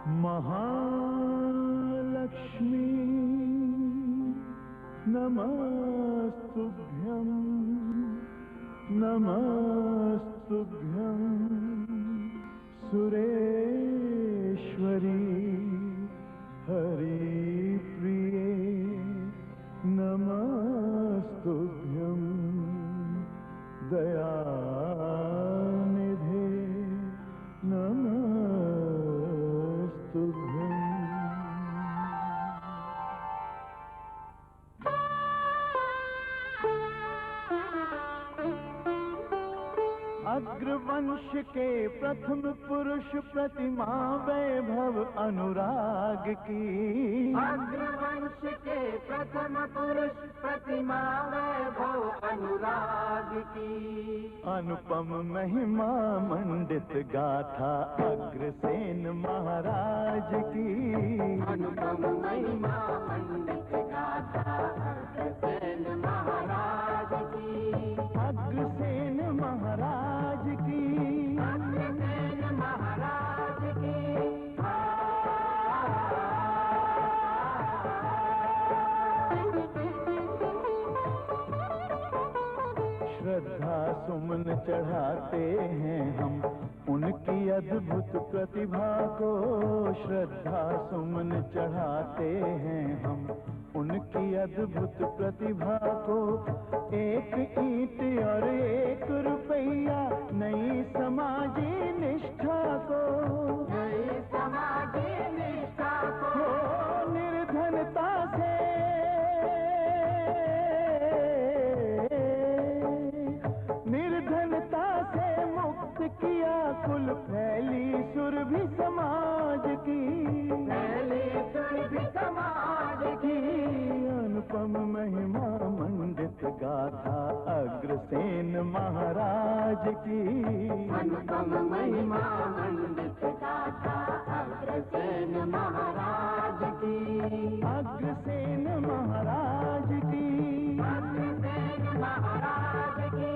महालक्ष्मी नमस्तुभ्यं नमस्तुभ्यं सुरेश्वरी हरिप्रिये नमस्तुभ्यं दयानिधे नमस्तुभ्यं। अग्रवंश के प्रथम पुरुष प्रतिमा वैभव अनुराग की। अग्रवंश के प्रथम पुरुष प्रतिमा वैभव अनुराग की। अनुपम महिमा मंडित गाथा अग्रसेन महाराज की। अनुपम महिमा मंडित गाथा अग्रसेन महाराज की। अग्रसेन महाराज की। अग्रसेन महाराज की। श्रद्धा सुमन चढ़ाते हैं हम उनकी अद्भुत प्रतिभा को। श्रद्धा सुमन चढ़ाते हैं हम उनकी अद्भुत प्रतिभा को। एक ईंट और एक रुपया नई समाजी निष्ठा को। नई समाजी निष्ठा को। निर्धनता से मुक्त किया कुल फैली सुरभि समाज की। फैली सुरभि समाज की। अनुपम महिमा मंडित गाथा अग्रसेन महाराज की। अनुपम महिमा मंडित गाथा अग्रसेन महाराज की। अग्रसेन महाराज की। अग्रसेन महाराज की।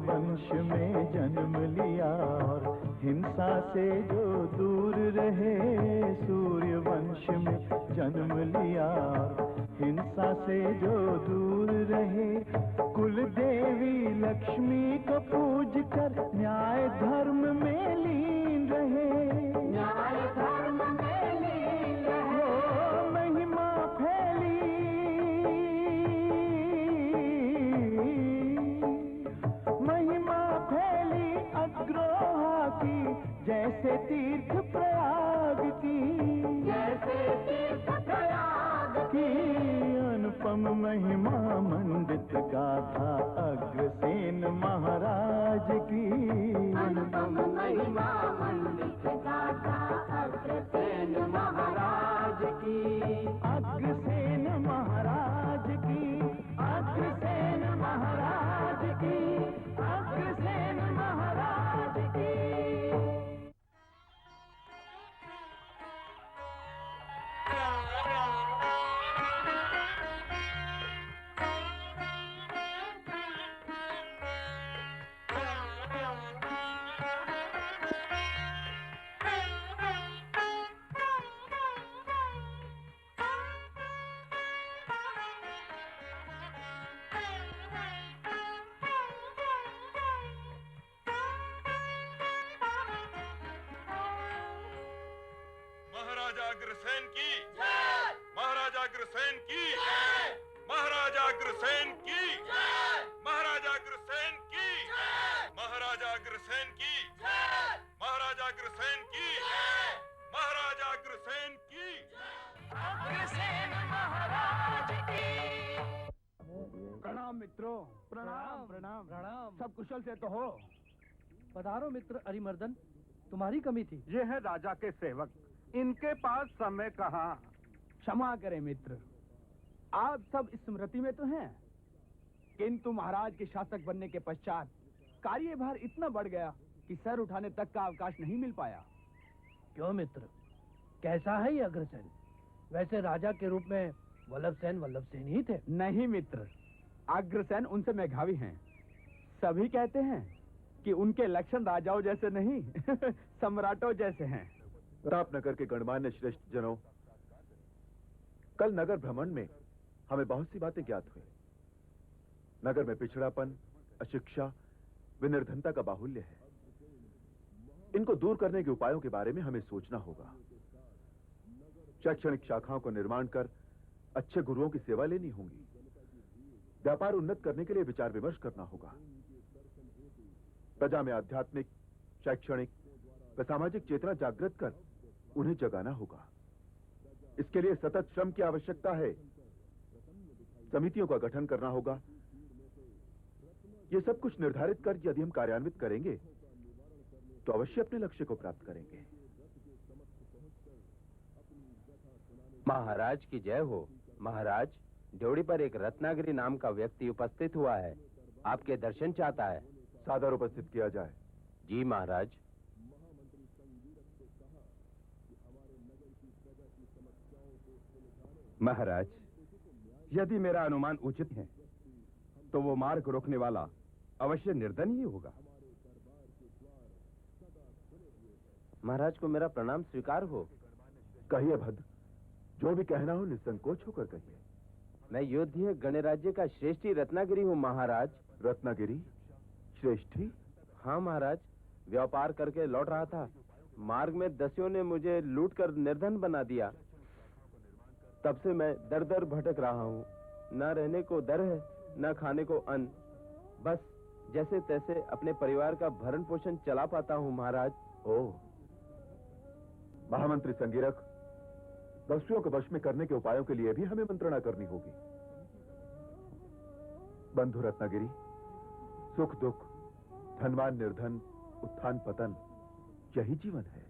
वंश में जन्म लिया और हिंसा से जो दूर रहे। सूर्य वंश में जन्म लिया और हिंसा से जो दूर रहे। कुल देवी लक्ष्मी को पूज कर न्याय धर्म में लीन रहे। न्याय धर्म में लीन रहे। महिमा फैली अग्रोहा की जैसे तीर्थ प्रयाग की। जैसे तीर्थ प्रयाग की। अनुपम महिमा मंडित गाथा अग्रसेन महाराज की। अनुपम महिमा मंडित गाथा अग्रसेन महाराज की। अग्रसेन महाराज की। अग्रसेन महाराज की। अग्रसेन महाराज की। महाराजा अग्रसेन की जय। महाराजा अग्रसेन की जय। महाराजा अग्रसेन की जय। महाराजा अग्रसेन की जय। महाराजा अग्रसेन की जय। महाराजा अग्रसेन की जय। महाराजा अग्रसेन की अग्रसेन महाराज की। प्रणाम मित्रों। प्रणाम प्रणाम प्रणाम। सब कुशल से तो हो? पधारो मित्र अरिमर्दन, तुम्हारी कमी थी। ये है राजा के सेवक, इनके पास समय कहाँ। क्षमा करें मित्र, आप सब स्मृति में तो हैं, किंतु महाराज के शासक बनने के पश्चात कार्यभार इतना बढ़ गया कि सर उठाने तक का अवकाश नहीं मिल पाया। क्यों मित्र, कैसा है ये अग्रसेन? वैसे राजा के रूप में वल्लभसेन ही थे। नहीं मित्र, अग्रसेन उनसे मेधावी हैं। सभी कहते हैं कि उनके लक्षण राजाओं जैसे नहीं सम्राटों जैसे हैं। प्रतापनगर के गणमान्य श्रेष्ठ जनों, कल नगर भ्रमण में हमें बहुत सी बातें ज्ञात हुई। नगर में पिछड़ापन, अशिक्षा, विनिर्धनता का बाहुल्य है। इनको दूर करने के उपायों के बारे में हमें सोचना होगा। शैक्षणिक शाखाओं को निर्माण कर अच्छे गुरुओं की सेवा लेनी होगी। व्यापार उन्नत करने के लिए विचार विमर्श करना होगा। प्रजा में आध्यात्मिक, शैक्षणिक व सामाजिक चेतना जागृत कर उन्हें जगाना होगा। इसके लिए सतत श्रम की आवश्यकता है। समितियों का गठन करना होगा। ये सब कुछ निर्धारित कर यदि हम कार्यान्वित करेंगे तो अवश्य अपने लक्ष्य को प्राप्त करेंगे। महाराज की जय हो। महाराज, ड्योढ़ी पर एक रत्नागिरी नाम का व्यक्ति उपस्थित हुआ है। आपके दर्शन चाहता है। सादर उपस्थित किया जाए। जी महाराज। महाराज, यदि मेरा अनुमान उचित है तो वो मार्ग रोकने वाला अवश्य निर्धन ही होगा। महाराज को मेरा प्रणाम स्वीकार हो। कहिए भद्र, जो भी कहना हो निसंकोच होकर कहिए। मैं योध्य गणराज्य का श्रेष्ठी रत्नागिरी हूँ महाराज। रत्नागिरी श्रेष्ठी? हाँ महाराज, व्यापार करके लौट रहा था। मार्ग में दस्युओं ने मुझे लूटकर निर्धन बना दिया। तब से मैं दर दर भटक रहा हूँ। न रहने को दर है, न खाने को अन्न। बस जैसे तैसे अपने परिवार का भरण पोषण चला पाता हूँ महाराज। ओह, महामंत्री संगीरक, दस्युओं को वश में करने के उपायों के लिए भी हमें मंत्रणा करनी होगी। बंधु रत्नागिरी, सुख दुख, धनवान निर्धन, उत्थान पतन, यही जीवन है।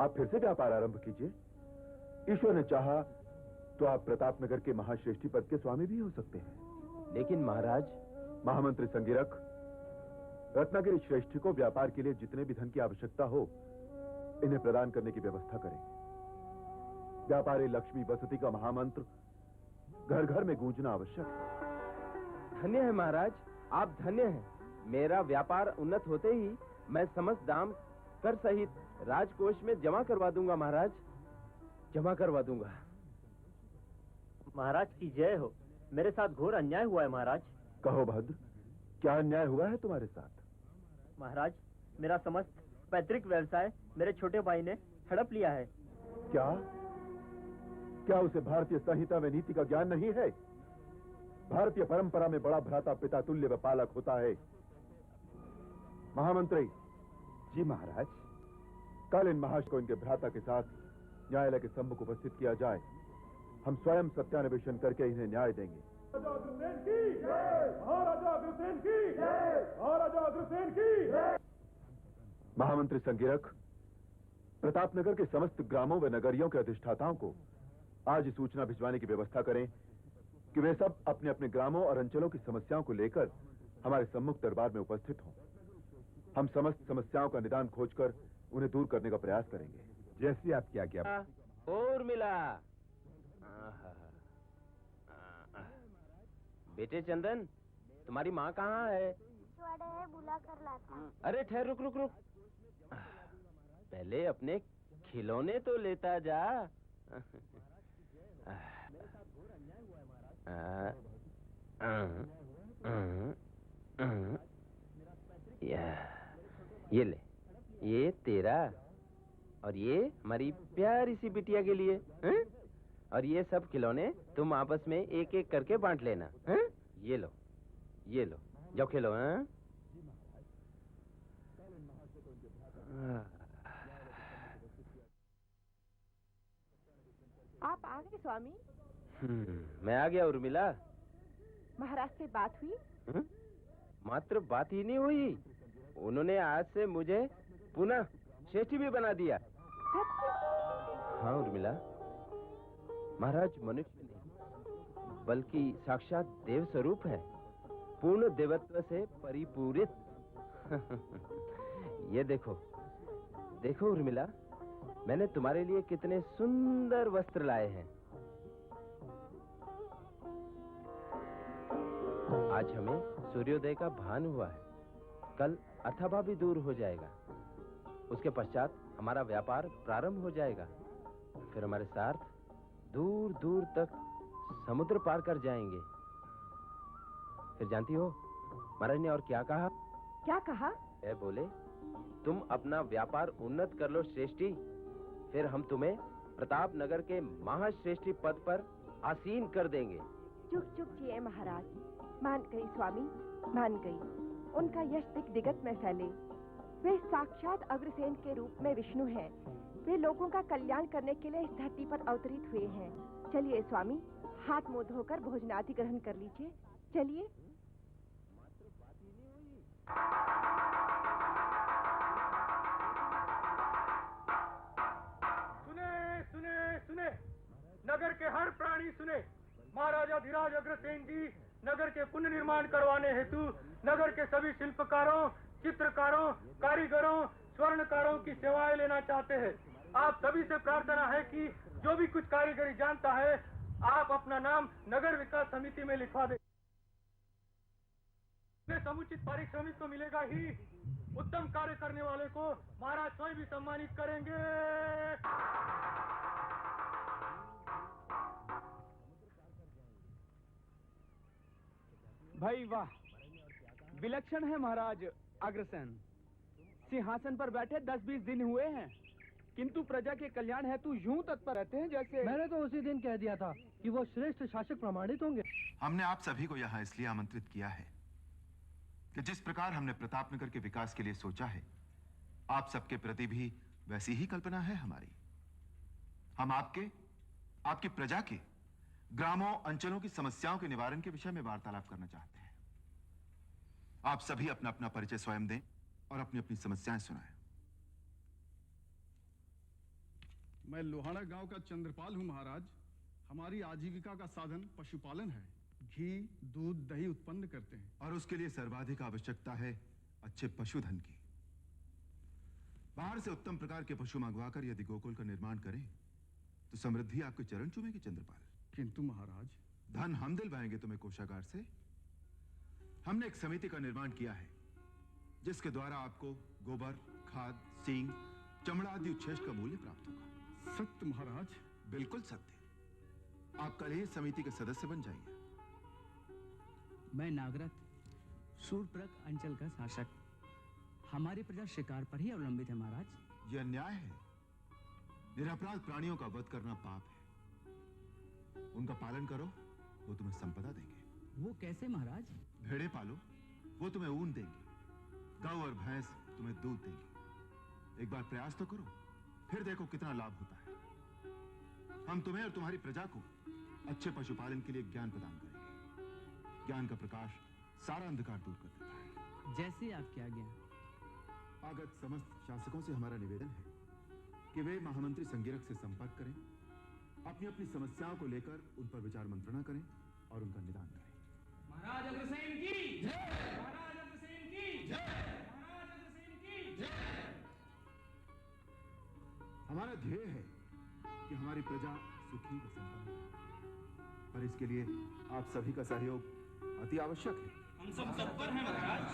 आप फिर से व्यापार आरंभ कीजिए। ईश्वर ने चाहा तो आप प्रतापनगर के महाश्रेष्ठी पद के स्वामी भी हो सकते हैं। लेकिन महाराज। महामंत्री संगीरक, रत्नागिरी श्रेष्ठी को व्यापार के लिए जितने भी धन की आवश्यकता हो, इन्हें प्रदान करने की व्यवस्था करें। व्यापारी लक्ष्मी बसती का महामंत्र घर घर में गूंजना आवश्यक है। धन्य है महाराज, आप धन्य हैं। मेरा व्यापार उन्नत होते ही मैं समस्त दाम कर सहित राजकोष में जमा करवा दूंगा महाराज, जमा करवा दूंगा। महाराज की जय हो। मेरे साथ घोर अन्याय हुआ है महाराज। कहो भद्र, क्या अन्याय हुआ है तुम्हारे साथ? महाराज, मेरा समस्त पैतृक व्यवसाय मेरे छोटे भाई ने हड़प लिया है। क्या क्या उसे भारतीय संहिता में नीति का ज्ञान नहीं है? भारतीय परंपरा में बड़ा भ्राता पिता तुल्य व पालक होता है। महामंत्री। जी महाराज। कल इन महाश को इनके भ्राता के साथ न्यायालय के सम्मुख उपस्थित किया जाए। हम स्वयं सत्यान्वेषण करके इन्हें न्याय देंगे। महामंत्री संगीरक, प्रतापनगर के समस्त ग्रामों व नगरियों के अधिष्ठाताओं को आज सूचना भिजवाने की व्यवस्था करें कि वे सब अपने अपने ग्रामों और अंचलों की समस्याओं को लेकर हमारे सम्मुख दरबार में उपस्थित हों। हम समस्त समस्याओं का निदान खोजकर उन्हें दूर करने का प्रयास करेंगे। जैसी आपकी आज्ञा। और मिला। बेटे चंदन, तुम्हारी माँ कहाँ है? बुला कर लाता। अरे ठहर, रुक रुक रुक। पहले अपने खिलौने तो लेता जा। ये ले, ये तेरा, और ये हमारी प्यारी सी बिटिया के लिए। और ये सब खिलौने तुम आपस में एक एक करके बांट लेना। ये लो, ये लो, जाओ खेलो। आप आ गए स्वामी? मैं आ गया उर्मिला। महाराज से बात हुई? मात्र बात ही नहीं हुई, उन्होंने आज से मुझे पुनः श्रेष्ठी भी बना दिया। हाँ उर्मिला, महाराज मनुष्य नहीं बल्कि साक्षात देव स्वरूप है, पूर्ण देवत्व से परिपूरित। ये देखो, देखो उर्मिला, मैंने तुम्हारे लिए कितने सुंदर वस्त्र लाए हैं। आज हमें सूर्योदय का भान हुआ है, कल अथवा भी दूर हो जाएगा। उसके पश्चात हमारा व्यापार प्रारंभ हो जाएगा, फिर हमारे साथ दूर दूर तक समुद्र पार कर जाएंगे। फिर जानती हो महाराज ने और क्या कहा? क्या कहा? बोले तुम अपना व्यापार उन्नत कर लो श्रेष्ठी, फिर हम तुम्हें प्रताप नगर के महाश्रेष्ठी पद पर आसीन कर देंगे। चुप चुप जिए महाराज। मान गई स्वामी, मान गई। उनका यश दिग दिगत में फैले। वे साक्षात अग्रसेन के रूप में विष्णु हैं। वे लोगों का कल्याण करने के लिए इस धरती पर अवतरित हुए हैं। चलिए स्वामी, हाथ मुंह धोकर भोजनादि ग्रहण कर लीजिए। चलिए। सुने, नगर के हर प्राणी सुने। महाराजा धीराज अग्रसेन जी नगर के पुनर्निर्माण करवाने हेतु नगर के सभी शिल्पकारों, चित्रकारों, कारीगरों, स्वर्णकारों की सेवाएं लेना चाहते हैं। आप सभी से प्रार्थना है कि जो भी कुछ कारीगरी जानता है, आप अपना नाम नगर विकास समिति में लिखवा दें। समुचित पारिश्रमिक तो मिलेगा ही, उत्तम कार्य करने वाले को महाराज स्वयं भी सम्मानित करेंगे। भाई वाह, विलक्षण है महाराज अग्रसेन। सिंहासन पर बैठे 10-20 दिन हुए हैं, किंतु प्रजा के कल्याण हेतु यूं तत्पर रहते हैं जैसे। मैंने तो उसी दिन कह दिया था कि वो श्रेष्ठ शासक प्रमाणित होंगे। हमने आप सभी को यहाँ इसलिए आमंत्रित किया है कि जिस प्रकार हमने प्रतापनगर के विकास के लिए सोचा है, आप सबके प्रति भी वैसी ही कल्पना है हमारी। हम आपकी प्रजा के ग्रामों, अंचलों की समस्याओं के निवारण के विषय में वार्तालाप करना चाहते हैं। आप सभी अपना अपना परिचय स्वयं दें और अपनी अपनी समस्याएं सुनाएं। मैं लोहाड़ा गांव का चंद्रपाल हूं महाराज। हमारी आजीविका का साधन पशुपालन है। घी, दूध, दही उत्पन्न करते हैं और उसके लिए सर्वाधिक आवश्यकता है अच्छे पशुधन की। बाहर से उत्तम प्रकार के पशु मंगवाकर यदि गोकुल का निर्माण करें तो समृद्धि आपके चरण चूमेगी चंद्रपाल। किंतु महाराज, धन हम दिलवाएंगे तुम्हें कोषागार से। हमने एक समिति का निर्माण किया है जिसके द्वारा आपको गोबर, खाद, सींग, चमड़ा आदि उच्छेद का मूल्य प्राप्त होगा। सत्य महाराज? बिल्कुल सत्य। आप कल ही इस समिति के सदस्य बन जाइए। मैं नागरथ, सूरप्रक अंचल का शासक। हमारी प्रजा शिकार पर ही अवलंबित है महाराज। यह अन्याय है। निरपराध प्राणियों का वध करना पाप है। उनका पालन करो, वो तुम्हें संपदा देंगे। वो कैसे महाराज? भेड़े पालो, वो तुम्हें ऊन देंगे। गौ और भैंस तुम्हें दूध देंगे। एक बार प्रयास तो करो, फिर देखो कितना लाभ होता है। हम तुम्हें और तुम्हारी प्रजा को अच्छे पशुपालन के लिए ज्ञान प्रदान करेंगे। ज्ञान का प्रकाश सारा अंधकार दूर कर देता है। जैसे आपकी आज्ञा। आगत समस्त शासकों से हमारा निवेदन है कि वे महामंत्री संगीरक से संपर्क करें, अपनी अपनी समस्याओं को लेकर उन पर विचार मंत्रणा करें और उनका निदान करें। महाराज अग्रसेन की जय! महाराज अग्रसेन की जय! महाराज अग्रसेन की जय! हमारा ध्येय है कि हमारी प्रजा सुखी व संपन्न हो, पर इसके लिए आप सभी का सहयोग अति आवश्यक है। हम सब तत्पर हैं महाराज।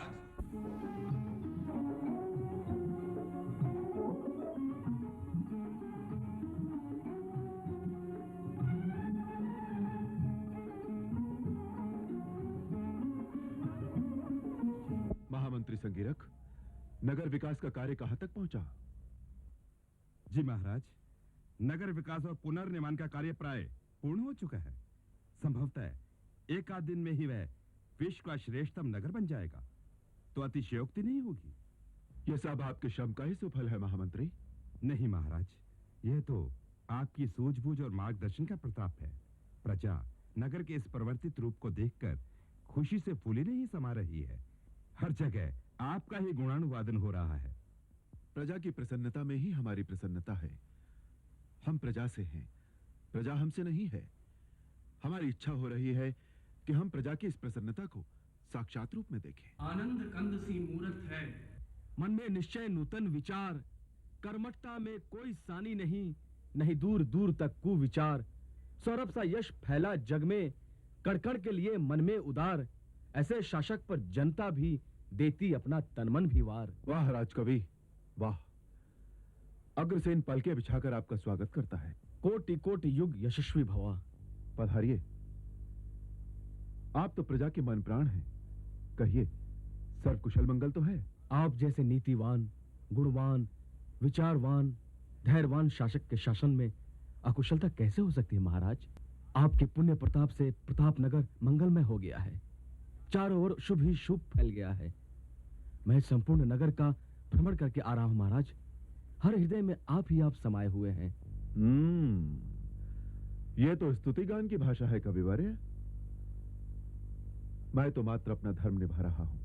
महामंत्री संगीरक, नगर विकास का कार्य कहां तक पहुंचा? जी महाराज, नगर विकास और पुनर्निर्माण का कार्य प्राय पूर्ण हो चुका है। संभवतः एक आध दिन में ही वह विश्व का श्रेष्ठतम नगर बन जाएगा, तो अतिशयोक्ति नहीं होगी। यह सब आपके श्रम का ही सुफल है महामंत्री। नहीं महाराज, यह तो आपकी सूझबूझ और मार्गदर्शन का प्रताप है। प्रजा नगर के इस परिवर्तित रूप को देखकर खुशी से फूली नहीं समा रही है। हर जगह आपका ही गुणानुवादन हो रहा है। प्रजा की प्रसन्नता में ही हमारी प्रसन्नता है। हम प्रजा से हैं, प्रजा हमसे नहीं है। हमारी इच्छा हो रही है कि हम प्रजा की इस प्रसन्नता को साक्षात रूप में देखें। आनंद कंद सी मूरत है, मन में निश्चय नूतन विचार, कर्मठता में कोई सानी नहीं, नहीं दूर दूर तक कुविचार। सौरभ सा यश फैला जग में, कड़कड़ के लिए मन में उदार, ऐसे शासक पर जनता भी देती अपना तनमन भी वार। वाह राजकवि वाह, अग्रसेन पलके बिछाकर आपका स्वागत करता है। कोटि कोटि युग यशस्वी भवा। पधारिए, आप तो प्रजा के मन प्राण हैं, कहिए सर्व कुशल मंगल तो है? आप जैसे नीतिवान, गुणवान, विचारवान, धैर्यवान शासक के शासन में अकुशलता कैसे हो सकती है महाराज? आपके पुण्य प्रताप से प्रतापनगर मंगलमय हो गया है, चारों ओर शुभ ही शुभ फैल गया है। मैं संपूर्ण नगर का भ्रमण करके आ रहा हूं महाराज। हर हृदय में आप ही आप समाये हुए हैं। ये तो स्तुति गान की भाषा है कविवर्य। मैं तो मात्र अपना धर्म निभा रहा हूं,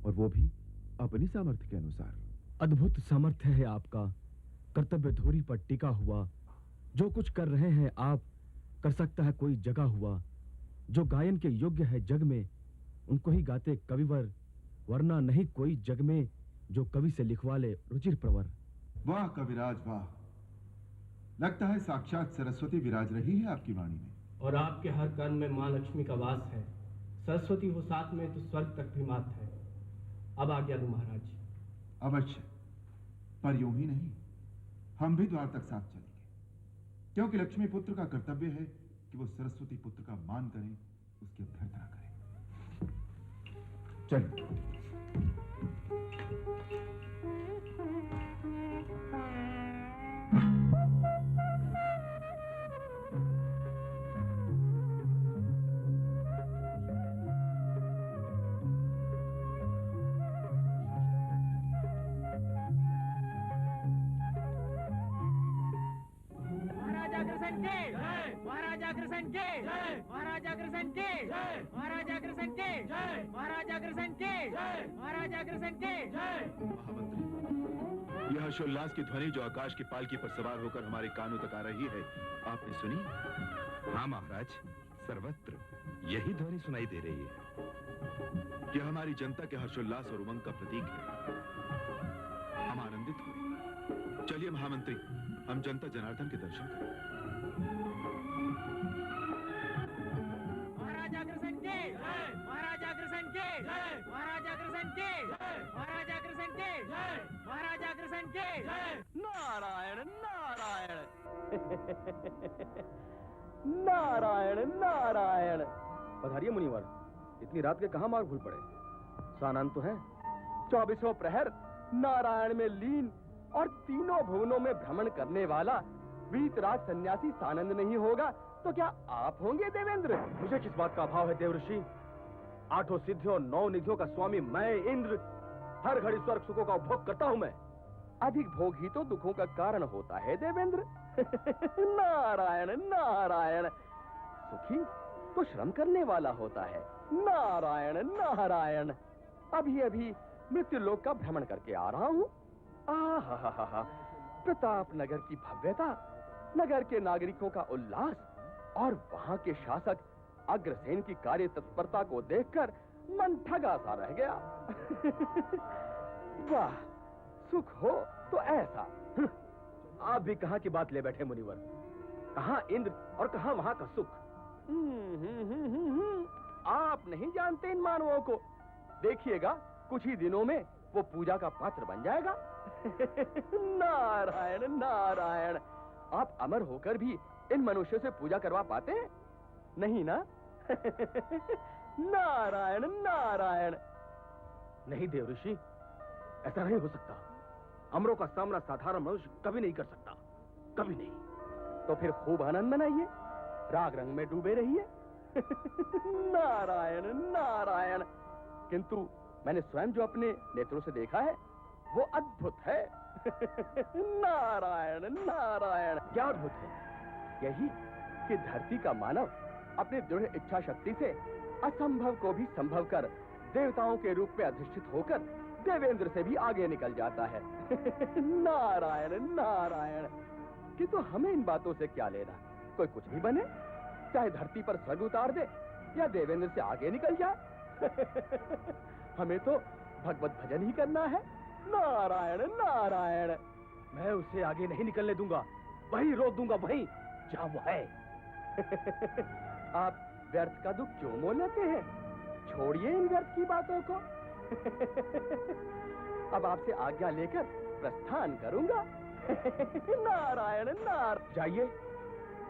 और वो भी अपनी सामर्थ्य के अनुसार। अद्भुत सामर्थ्य है आपका, कर्तव्य धुरी पर टिका हुआ। जो कुछ कर रहे हैं आप, कर सकता है कोई जगा हुआ। जो गायन के योग्य है जग में, उनको ही गाते कविवर, वरना नहीं कोई जग में जो कवि से लिखवा ले रुचिर प्रवर। वाह कविराज वाह, लगता है साक्षात सरस्वती विराज रही है आपकी वाणी में। और आपके हर कर्ण में मां लक्ष्मी का वास है। सरस्वती हो साथ में तो स्वर्ग तक भी मात है। अब आज्ञा दो महाराज। अवश्य, पर यूं ही नहीं, हम भी द्वार तक साथ चलेंगे, क्योंकि लक्ष्मी पुत्र का कर्तव्य है कि वो सरस्वती पुत्र का मान करें, उसकी अभ्यर्थना करें। चलिए। हर्षोल्लास की ध्वनि जो आकाश की पालकी पर सवार होकर हमारे कानों तक आ रही है, आपने सुनी? हाँ महाराज, सर्वत्र यही ध्वनि सुनाई दे रही है। यह हमारी जनता के हर्षोल्लास और उमंग का प्रतीक है। हम आनंदित हुए। चलिए महामंत्री, हम जनता जनार्दन के दर्शन करें। महाराज अग्रसेन के जय, महाराज अग्रसेन के जय, महाराज अग्रसेन के जय, महाराज अग्रसेन के जय, महाराज अग्रसेन के जय। नारायण नारायण नारायण नारायण। पधारिए मुनिवर, इतनी रात के कहां मार्ग भूल पड़े? सानंद तो है। 24वां प्रहर नारायण में लीन और तीनों भुवनों में भ्रमण करने वाला वीतराग सन्यासी सानंद नहीं होगा तो क्या आप होंगे देवेंद्र? मुझे किस बात का अभाव है देवऋषि? 8 सिद्धियों 9 निधियों का स्वामी मैं इंद्र, हर घड़ी स्वर्ग सुखों का उपभोग करता हूं मैं। अधिक भोग ही तो दुखों का कारण होता है देवेंद्र। नारायण नारायण। सुखी तो श्रम करने वाला होता है। नारायण नारायण। अभी अभी मृत्यु लोक का भ्रमण करके आ रहा हूं। आहा, प्रताप नगर की भव्यता, नगर के नागरिकों का उल्लास और वहां के शासक अग्रसेन की कार्य तत्परता को देखकर मन ठगा सा रह गया। वाह, सुख हो तो ऐसा। आप भी कहां की बात ले बैठे मुनिवर? कहां इंद्र और कहां वहां का सुख? आप नहीं जानते इन मानवों को। देखिएगा कुछ ही दिनों में वो पूजा का पात्र बन जाएगा। नारायण नारायण। आप अमर होकर भी इन मनुष्यों से पूजा करवा पाते हैं? नहीं ना? नारायण नारायण। नहीं देवऋषि, ऐसा नहीं हो सकता। अमरों का सामना साधारण मनुष्य कभी नहीं कर सकता, कभी नहीं। तो फिर खूब आनंद मनाइए, राग रंग में डूबे रहिए। नारायण नारायण। किंतु मैंने स्वयं जो अपने नेत्रों से देखा है वो अद्भुत है। नारायण नारायण। क्या अद्भुत है? यही कि धरती का मानव अपनी दृढ़ इच्छा शक्ति से असंभव को भी संभव कर देवताओं के रूप में अधिष्ठित होकर देवेंद्र से भी आगे निकल जाता है। नारायण नारायण। किंतु हमें इन बातों से क्या लेना? कोई कुछ भी बने, चाहे धरती पर स्वर्ग उतार दे या देवेंद्र से आगे निकल जाए। हमें तो भगवत भजन ही करना है। नारायण नारायण। मैं उसे आगे नहीं निकलने दूंगा, वहीं रोक दूंगा, वहीं जहां वो है। आप व्यर्थ का दुख क्यों मोल लेते हैं? छोड़िए इन व्यर्थ की बातों को। अब आपसे आज्ञा लेकर प्रस्थान करूंगा। नारायण नारायण। जाइए,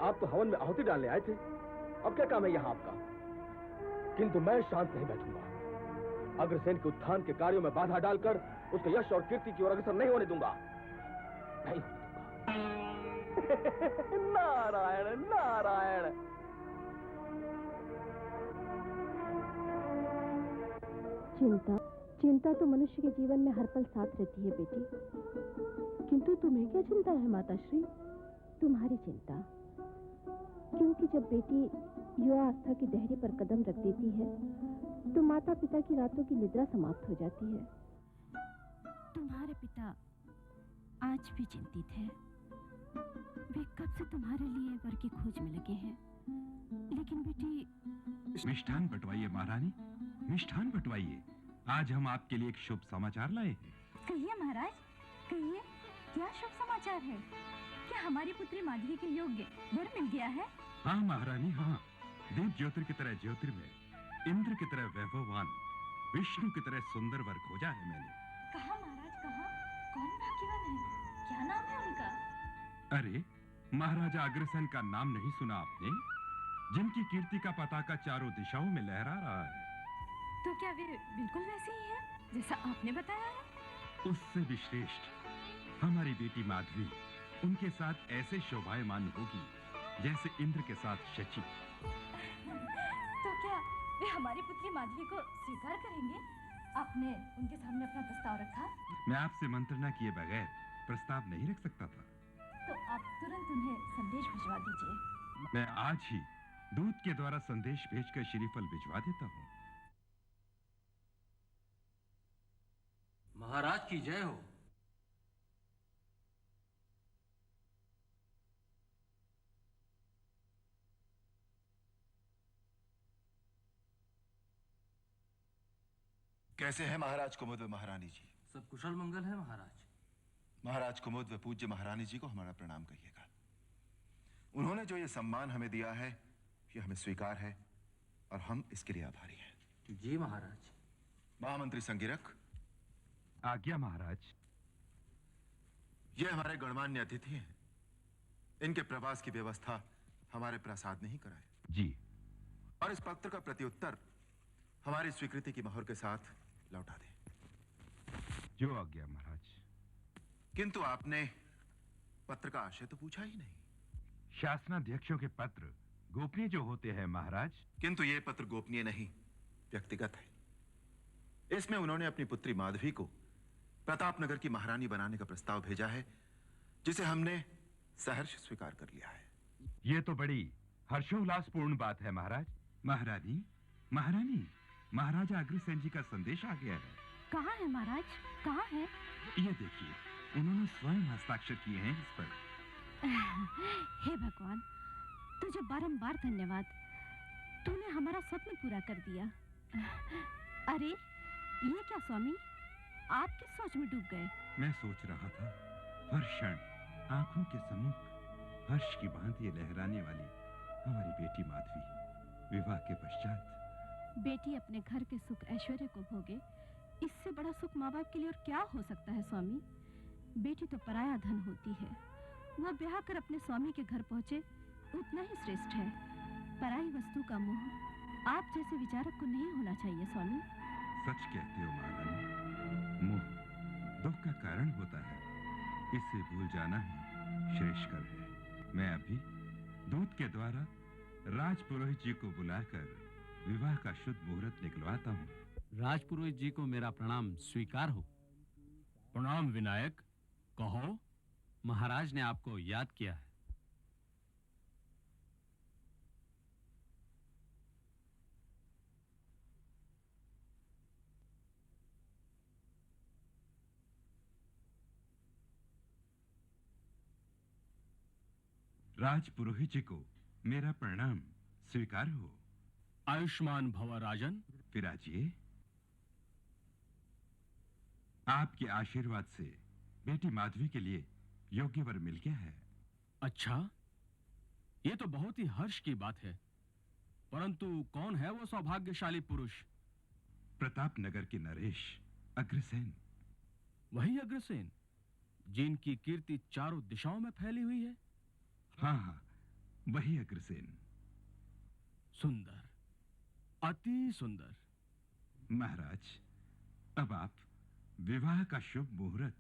आप तो हवन में आहुति डालने आए थे, अब क्या काम है यहाँ आपका? किंतु मैं शांत नहीं बैठूंगा। अग्रसेन के उत्थान के कार्यों में बाधा डालकर उसके यश और कीर्ति की ओर अग्रसर नहीं होने दूंगा, नहीं होने दूंगा। नारायण नारायण। चिंता तो मनुष्य के जीवन में हर पल साथ रहती है बेटी, किंतु तुम्हें क्या चिंता है माताश्री? तुम्हारी चिंता, क्योंकि जब बेटी युवा आस्था की देहरी पर कदम रख देती है तो माता पिता की रातों की निद्रा समाप्त हो जाती है। तुम्हारे पिता आज भी चिंतित है। वे कब से तुम्हारे लिए वर की खोज में लगे हैं, लेकिन बेटी। मिष्ठान बंटवाइए महारानी, मिष्ठान बंटवाइए। आज हम आपके लिए एक शुभ समाचार लाए हैं। कहिए महाराज, कहिए, क्या शुभ समाचार है? क्या हमारी पुत्री माधवी के योग्य वर मिल गया है? हाँ महारानी, हाँ। देव ज्योतिर की तरह ज्योतिर्मय, इंद्र की तरह वैभववान, विष्णु की तरह सुंदर वर खोजा है मैंने। कहाँ महाराज, कहाँ? कौन भाग्यवान है? क्या नाम है उनका? अरे, महाराजा अग्रसेन का नाम नहीं सुना आपने? जिनकी कीर्ति का पताका चारों दिशाओं में लहरा रहा है। तो क्या वे बिल्कुल वैसे ही हैं जैसा आपने बताया है? उससे भी श्रेष्ठ हमारी बेटी माधवी उनके साथ ऐसे शोभायमान होगी जैसे इंद्र के साथ शची। तो क्या वे हमारी पुत्री माधवी को स्वीकार करेंगे? आपने उनके सामने अपना प्रस्ताव रखा? मैं आपसे मंत्रणा किए बगैर प्रस्ताव नहीं रख सकता था। तो आप तुरंत उन्हें संदेश भिजवा दीजिए। मैं आज ही दूत के द्वारा संदेश भेजकर श्रीफल भिजवा देता हूँ। महाराज की जय हो। कैसे हैं महाराज कुमुद व महारानी जी? सब कुशल मंगल है महाराज। महाराज कुमुद व पूज्य महारानी जी को हमारा प्रणाम कहिएगा। उन्होंने जो ये सम्मान हमें दिया है, ये हमें स्वीकार है और हम इसके लिए आभारी हैं। जी महाराज। महामंत्री संगिरक। आज्ञा महाराज। ये हमारे गणमान्य अतिथि हैं। इनके प्रवास की व्यवस्था हमारे प्रसाद ने ही कराई। जी। और इस पत्र का प्रत्युत्तर हमारी स्वीकृति की मोहर के साथ लौटा दें। जो आज्ञा महाराज। किंतु आपने पत्र का आशय तो पूछा ही नहीं। शासनाध्यक्षों के पत्र गोपनीय जो होते हैं महाराज। किंतु ये पत्र गोपनीय नहीं, व्यक्तिगत है। इसमें उन्होंने अपनी पुत्री माधवी को प्रतापनगर की महारानी बनाने का प्रस्ताव भेजा है, जिसे हमने सहर्ष स्वीकार कर लिया है। ये तो बड़ी हर्षोल्लासपूर्ण बात है महाराज। महारानी, महारानी, महाराजा अग्रसेन जी का संदेश आ गया है। कहाँ है महाराज, कहाँ है? ये देखिए, उन्होंने स्वयं हस्ताक्षर किए हैं इस पर। हे भगवान, तुझे बारंबार धन्यवाद। तूने हमारा स्वप्न पूरा कर दिया। अरे ये क्या स्वामी, आप किस सोच में डूब गए? मैं सोच रहा था, हर क्षण आंखों के सम्मुख हर्ष की भांति लहराने वाली हमारी बेटी माधवी विवाह के पश्चात। बेटी अपने घर के सुख ऐश्वर्य को भोगे, इससे बड़ा सुख माँ बाप के लिए और क्या हो सकता है स्वामी? बेटी तो पराया धन होती है। वह ब्याह कर अपने स्वामी के घर पहुंचे, उतना ही श्रेष्ठ है। पराई वस्तु का मोह आप जैसे विचारक को नहीं होना चाहिए स्वामी। सच कहते हो महारानी। मोह दुख का कारण होता है, इसे भूल जाना ही श्रेष्ठकर है। मैं अभी दूत के द्वारा राजपुरोहित जी को बुलाकर विवाह का शुद्ध मुहूर्त निकलवाता हूँ। राजपुरोहित जी को मेरा प्रणाम स्वीकार हो। प्रणाम विनायक, कहो। महाराज ने आपको याद किया है। राजपुरोहित जी को मेरा प्रणाम स्वीकार हो। आयुष्मान भव राजन। विराजिए। आपके आशीर्वाद से बेटी माधवी के लिए योग्य वर मिल गया है। अच्छा, ये तो बहुत ही हर्ष की बात है, परंतु कौन है वो सौभाग्यशाली पुरुष प्रतापनगर के नरेश अग्रसेन। वही अग्रसेन जिनकी कीर्ति चारों दिशाओं में फैली हुई है। हाँ हाँ, वही अग्रसेन। सुंदर, अति सुंदर। महाराज, अब आप विवाह का शुभ मुहूर्त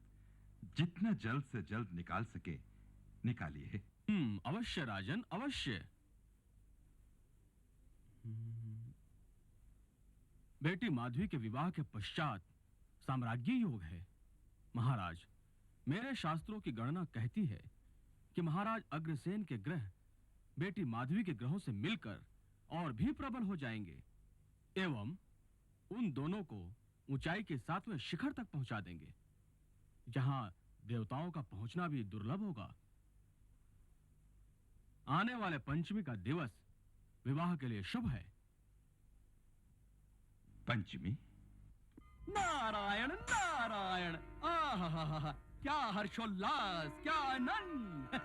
जितना जल्द से जल्द निकाल सके निकालिए। अवश्य राजन, अवश्य। बेटी माधवी के विवाह के पश्चात साम्राज्य योग है। महाराज, मेरे शास्त्रों की गणना कहती है कि महाराज अग्रसेन के ग्रह बेटी माधवी के ग्रहों से मिलकर और भी प्रबल हो जाएंगे एवं उन दोनों को ऊंचाई के 7वें शिखर तक पहुंचा देंगे, जहां देवताओं का पहुंचना भी दुर्लभ होगा। आने वाले पंचमी का दिवस विवाह के लिए शुभ है। पंचमी? नारायण नारायण, आहा, क्या हर्षोल्लास, क्या आनंद।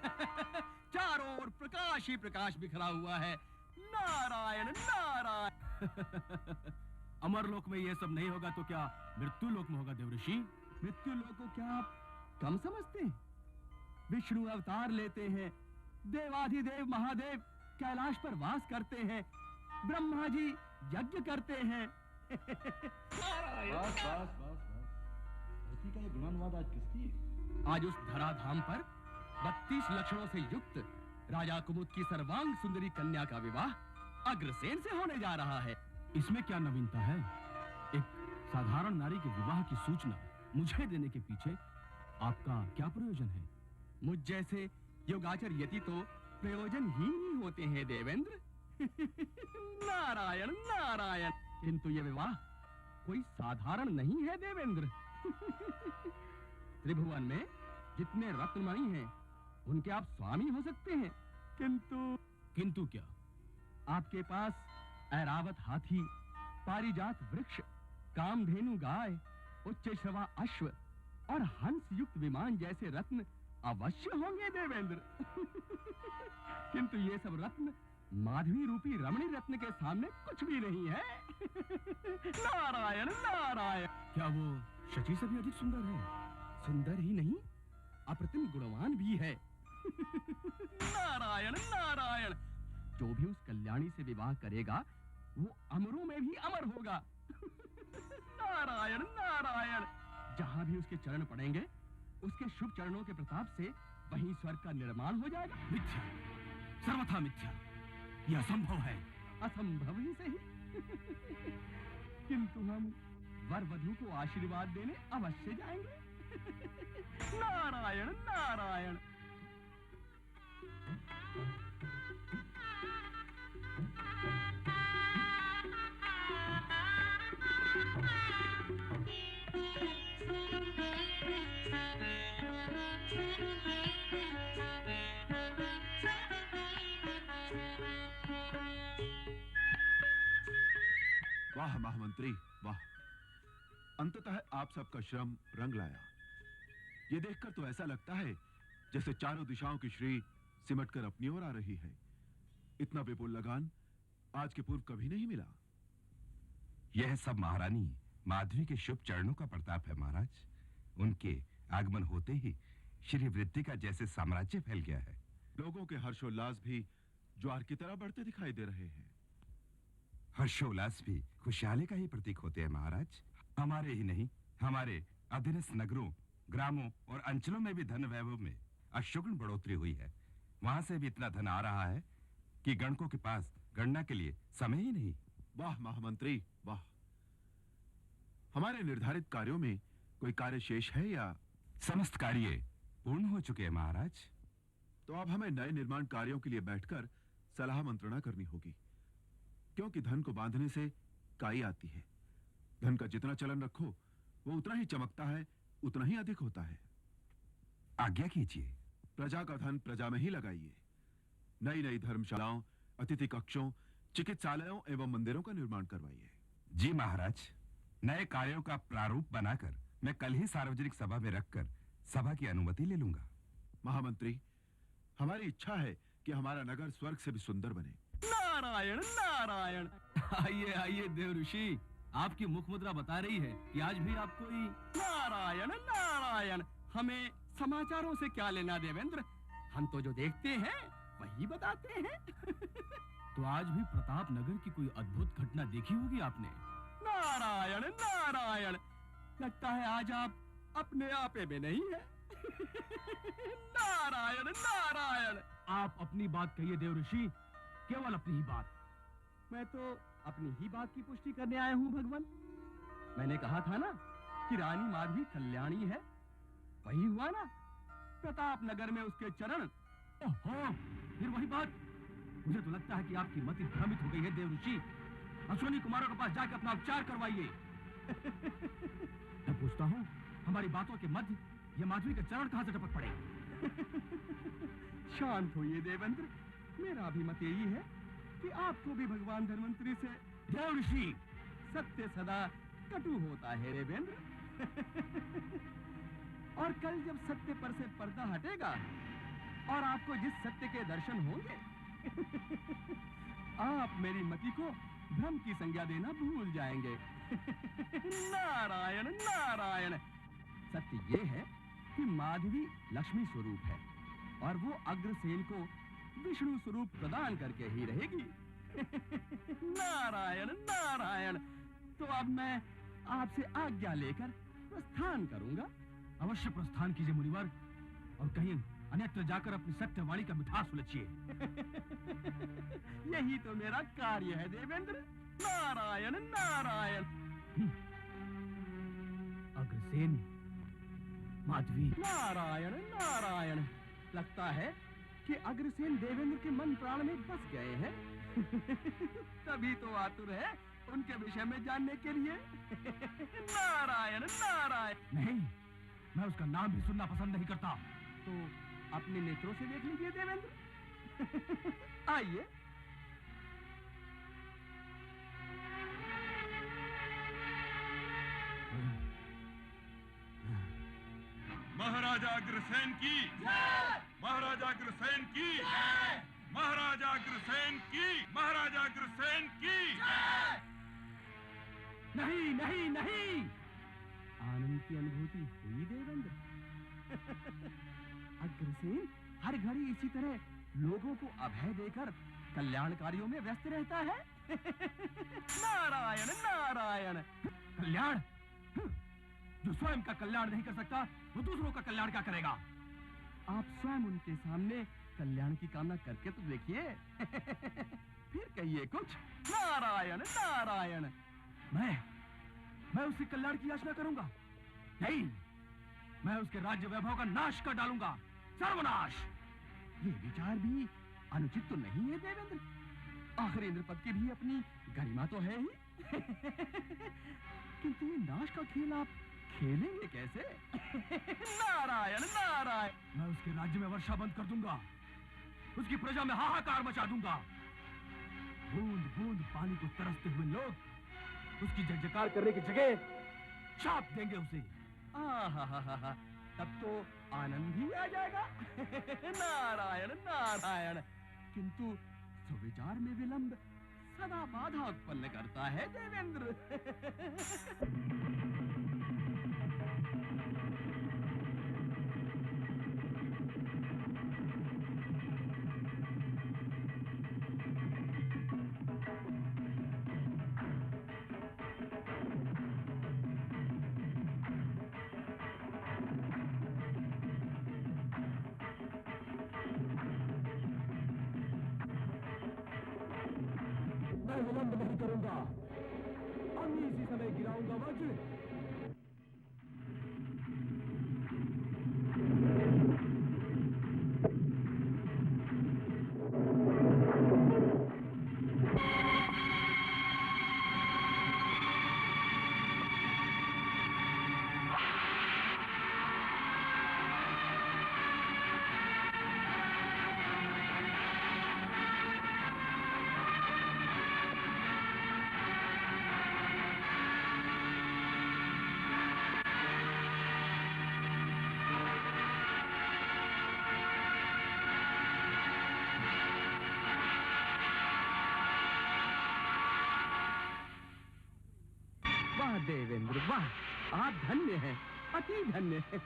चारों ओर प्रकाश ही प्रकाश बिखरा हुआ है। नारायण नारायण। अमरलोक में यह सब नहीं होगा तो क्या मृत्यु लोक में होगा देवऋषि? मृत्यु लोक को क्या आप कम समझते हैं? विष्णु अवतार लेते हैं, देवाधिदेव महादेव कैलाश पर वास करते हैं, ब्रह्मा जी यज्ञ करते हैं। बस धरती का ये गुणानुवाद आज किसकी है? आज उस धराधाम पर 32 लक्षणों से युक्त राजा कुमुद की सर्वांग सुंदरी कन्या का विवाह अग्रसेन से होने जा रहा है। इसमें क्या नवीनता है? एक साधारण नारी के विवाह की सूचना मुझे देने के पीछे आपका क्या प्रयोजन है? मुझ जैसे योगाचर यति तो प्रयोजनहीन ही होते हैं देवेंद्र। नारायण नारायण, किंतु ये विवाह कोई साधारण नहीं है देवेंद्र। त्रिभुवन में जितने रत्नमणि हैं उनके आप स्वामी हो सकते हैं, किंतु क्या? आपके पास ऐरावत हाथी, पारिजात वृक्ष, कामधेनु गाय, उच्च श्रवा अश्व और हंस युक्त विमान जैसे रत्न अवश्य होंगे देवेंद्र। किंतु ये सब रत्न माधवी रूपी रमणी रत्न के सामने कुछ भी नहीं है। नारायण नारायण। क्या वो शची से भी अधिक सुंदर है? सुंदर ही नहीं, अप्रतिम गुणवान भी है। नारायण नारायण। जो भी उस कल्याणी से विवाह करेगा वो अमरों में भी अमर होगा। नारायण नारायण। जहां भी उसके चरण पड़ेंगे उसके शुभ चरणों के प्रताप से वहीं स्वर्ग का निर्माण हो जाएगा। मिथ्या, सर्वथा मिथ्या, यह असंभव है। असंभव ही सही। किंतु हम वर वधू को आशीर्वाद देने अवश्य जाएंगे। नारायण नारायण। वाह महामंत्री वाह, अंततः आप सबका श्रम रंग लाया। ये देखकर तो ऐसा लगता है जैसे चारों दिशाओं की श्री सिमटकर अपनी ओर आ रही है। इतना विपुल लगान आज के पूर्व कभी नहीं मिला। यह सब महारानी माधवी के शुभ चरणों का प्रताप है महाराज। उनके आगमन होते ही श्री वृद्धि का जैसे साम्राज्य फैल गया है। लोगों के हर्षोल्लास भी ज्वार की तरह बढ़ते दिखाई दे रहे हैं। हर्षोल्लास भी खुशहाली का ही प्रतीक होते हैं महाराज। हमारे ही नहीं, हमारे अधीनस्थ नगरों, ग्रामों और अंचलों में भी धन वैभव में अशुगुण बढ़ोतरी हुई है। वहां से भी इतना धन आ रहा है कि गणकों के पास गणना के लिए समय ही नहीं। वाह महामंत्री वाह। हमारे निर्धारित कार्यों में कोई कार्य शेष है या? समस्त कार्य पूर्ण हो चुके हैं महाराज। तो अब हमें नए निर्माण कार्यों के लिए बैठकर सलाह मंत्रणा करनी होगी, क्योंकि धन को बांधने से काई आती है। धन का जितना चलन रखो वो उतना ही चमकता है, उतना ही अधिक होता है। आज्ञा कीजिए। प्रजा का धन प्रजा में ही लगाइए। नई नई धर्मशालाओं, अतिथि कक्षों, चिकित्सालयों एवं मंदिरों का निर्माण करवाइए। जी महाराज, नए कार्यों का प्रारूप बनाकर मैं कल ही सार्वजनिक सभा में रखकर सभा की अनुमति ले लूंगा। महामंत्री, हमारी इच्छा है कि हमारा नगर स्वर्ग से भी सुंदर बने। नारायण नारायण। आइए आइए देव ऋषि, आपकी मुख मुद्रा बता रही है कि आज भी आप कोई नारायण नारायण। हमें समाचारों से क्या लेना देवेंद्र, हम तो जो देखते हैं वही बताते हैं। तो आज भी प्रताप नगर की कोई अद्भुत घटना देखी होगी आपने। नारायण नारायण, लगता है आज आप अपने आपे में नहीं है। नारायण नारायण। आप अपनी बात कहिए देव ऋषि, केवल अपनी ही बात। मैं तो अपनी ही बात की पुष्टि करने आया हूँ भगवान। मैंने कहा था ना कि रानी माधवी कल्याणी है, वही हुआ ना। प्रताप नगर में उसके चरण। ओहो, फिर वही बात। मुझे तो लगता है कि आपकी मति भ्रमित हो गई है देव ऋषि। अश्विनी कुमारों के पास जाकर अपना उपचार करवाइए। मैं पूछता हूँ, हमारी बातों के मध्य ये माधवी के चरण कहाँ से टपक पड़े? शांत होइए देवेंद्र, मेरा भी मत यही है कि आपको भी भगवान धन्वंतरी से। देव ऋषि, सत्य सदा कटु होता है देवेंद्र। और कल जब सत्य पर से पर्दा हटेगा और आपको जिस सत्य के दर्शन होंगे, आप मेरी मति को भ्रम की संज्ञा देना भूल जाएंगे। नारायण नारायण। सत्य ये है कि माधवी लक्ष्मी स्वरूप है और वो अग्रसेन को विष्णु स्वरूप प्रदान करके ही रहेगी। नारायण नारायण। तो अब मैं आपसे आज्ञा लेकर प्रस्थान करूंगा। अवश्य प्रस्थान कीजिए मुनिवर, और कहीं अन्यत्र जाकर अपनी सत्यवाणी का मिठास उलझिए। यही तो मेरा कार्य है देवेंद्र। नारायण नारायण। अग्रसेन, माधवी। नारायण नारायण। लगता है कि अग्रसेन देवेंद्र के मन प्राण में बस गए हैं। तभी तो आतुर है उनके विषय में जानने के लिए। नारायण नारायण। नहीं, मैं उसका नाम भी सुनना पसंद नहीं करता। तो अपने नेत्रों से देख लीजिए देवेंद्र। आइए। महाराजा अग्रसेन की, महाराजा अग्रसेन की, महाराजा अग्रसेन की, महाराजा अग्रसेन की। नहीं नहीं नहीं। आनंद की अनुभूति हुई देवेंद्र। अग्रसेन हर घड़ी इसी तरह लोगों को अभय देकर कल्याण कार्यों में व्यस्त रहता है। नारायण नारायण। कल्याण? जो स्वयं का कल्याण नहीं कर सकता, वो दूसरों का कल्याण क्या करेगा? आप स्वयं उनके सामने कल्याण की कामना करके तो देखिए। फिर कहिए कुछ। नारायण नारायण। मैं उसके कल्याण की याचना करूंगा? नहीं, मैं उसके राज्य वैभव का नाश कर डालूंगा, सर्वनाश। ये विचार भी अनुचित तो नहीं है देवेंद्र। आखिर इंद्रपद की भी अपनी गरिमा तो है ही। किंतु ये नाश का खेल आप खेलेंगे कैसे? नारायण नारायण। मैं उसके राज्य में वर्षा बंद कर दूंगा, उसकी प्रजा में हाहाकार मचा दूंगा। बूंद बूंद पानी को तरसते हुए लोग उसकी जय जयकार करने की जगह शाप देंगे उसे। आहा, तब तो आनंद ही आ जाएगा। नारायण नारायण। किंतु सुविचार में विलंब सदा बाधा उत्पन्न करता है देवेंद्र। विलंब नहीं करूंगा, अभी इसी समय गिराऊंगा वज्र। देवेंद्र वाह, आप धन्य हैं, अति धन्य हैं।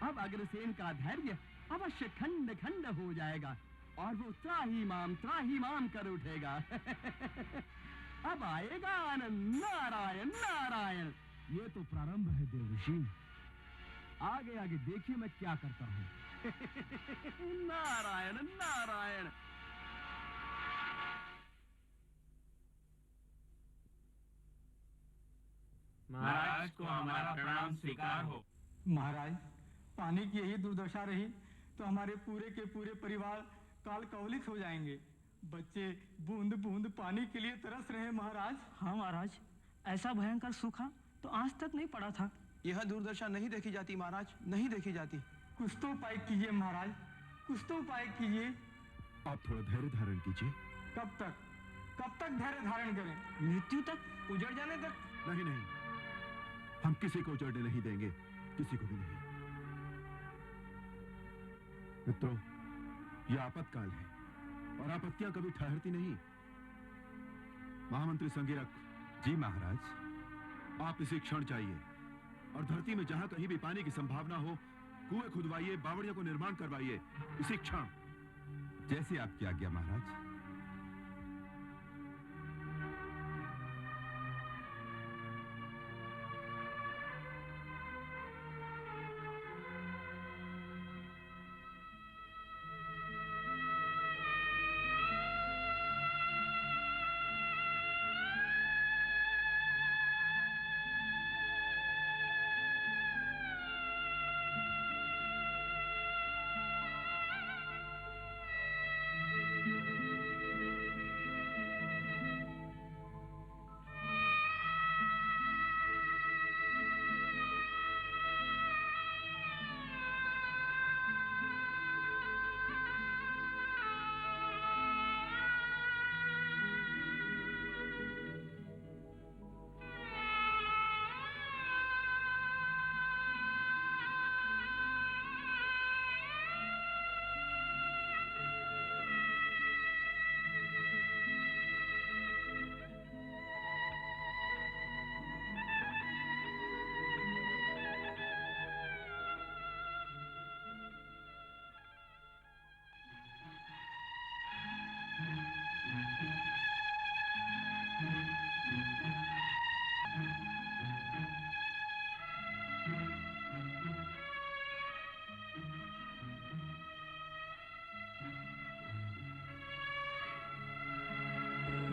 अब अग्रसेन का धैर्य अवश्य खंड खंड हो जाएगा और वो त्राहिमाम कर उठेगा। अब आएगा आनंद। नारायण नारायण। ये तो प्रारंभ है देवऋषि, आगे आगे देखिए मैं क्या करता हूँ। नारायण नारायण। महाराज को हमारा प्रणाम स्वीकार हो। महाराज, पानी की यही दुर्दशा रही तो हमारे पूरे के पूरे परिवार काल कवलित हो जाएंगे। बच्चे बूंद बूंद पानी के लिए तरस रहे महाराज। हाँ महाराज, ऐसा भयंकर सूखा तो आज तक नहीं पड़ा था। यह दुर्दशा नहीं देखी जाती महाराज, नहीं देखी जाती। कुछ तो उपाय कीजिए महाराज, कुछ तो उपाय कीजिए। आप थोड़ा धैर्य धारण कीजिए। कब तक धैर्य धारण करें? मृत्यु तक, उजड़ जाने तक? नहीं नहीं, हम किसी को उजड़ने नहीं देंगे, किसी को भी नहीं। मित्रों, यह आपत्काल है और आपत्तियां कभी ठहरती नहीं। महामंत्री संगिरक। जी महाराज। आप इसी क्षण चाहिए और धरती में जहां कहीं भी पानी की संभावना हो कुएं खुदवाइए, बावड़ियों को निर्माण करवाइए, इसी क्षण। जैसी आपकी आज्ञा महाराज।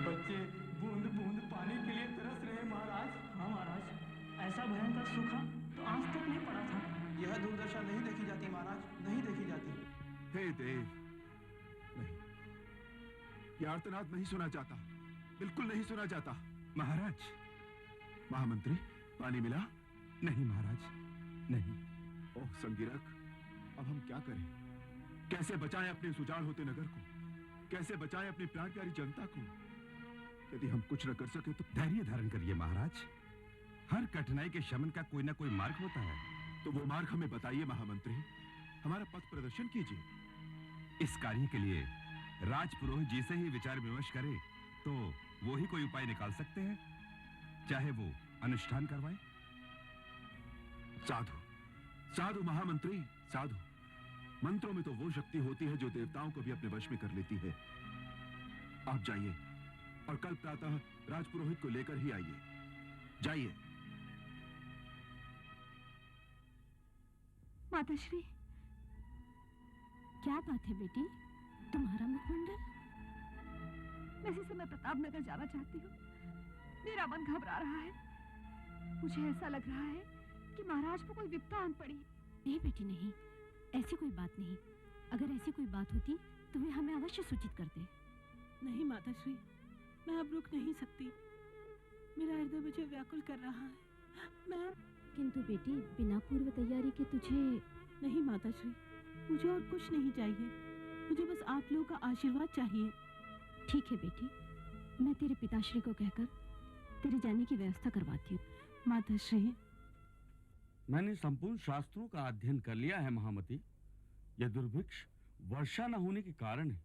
बच्चे बूंद बूंद पानी के लिए तरस रहे महाराज। हाँ महाराज, ऐसा भयंकर सूखा तो आज तक नहीं पड़ा था। यह दुर्दशा नहीं देखी जाती महाराज, नहीं देखी जाती। हे देव, नहीं, यह आर्तनाद नहीं सुना जाता, बिल्कुल नहीं सुना जाता। महाराज। महामंत्री, पानी मिला? नहीं महाराज, नहीं। ओह संगिरक, अब हम क्या करें? कैसे बचाएं अपने सुजाड़ होते नगर को? कैसे बचाएं अपनी प्यार प्यारी जनता को? यदि हम कुछ न कर सके तो धैर्य धारण करिए महाराज। हर कठिनाई के शमन का कोई ना कोई मार्ग होता है। तो वो मार्ग हमें बताइए महामंत्री, हमारा पथ प्रदर्शन कीजिए। इस कार्य के लिए राजपुरोहित जी से ही विचार विमर्श करें तो वो ही कोई उपाय निकाल सकते हैं, चाहे वो अनुष्ठान करवाए। साधु, साधु महामंत्री, साधु। मंत्रों में तो वो शक्ति होती है जो देवताओं को भी अपने वश में कर लेती है। आप जाइए और कल प्रातः राजपुरोहित को लेकर ही आइए। जाइए। माताश्री, क्या बात है बेटी? तुम्हारा मुखमंडल? वैसे से मैं प्रतापनगर जाना चाहती हूँ। मेरा मन घबरा रहा है। मुझे ऐसा लग रहा है कि महाराज को कोई विपदा आन पड़ी। नहीं बेटी नहीं, ऐसी कोई बात नहीं। अगर ऐसी कोई बात होती तो वे हमें अवश्य सूचित करते। नहीं माताश्री, मैं अब रुक नहीं सकती। मेरा हृदय मुझे व्याकुल कर रहा है। मैं किंतु बेटी, बिना पूर्व तैयारी के तुझे... नहीं माताश्री, मुझे और कुछ नहीं चाहिए। मुझे बस आप लोगों का आशीर्वाद चाहिए। ठीक है बेटी, मैं तेरे पिताश्री को कहकर तेरे जाने की व्यवस्था करवाती हूँ। माताश्री, मैंने संपूर्ण शास्त्रों का अध्ययन कर लिया है महामती। यह दुर्भिक्ष वर्षा न होने के कारण है,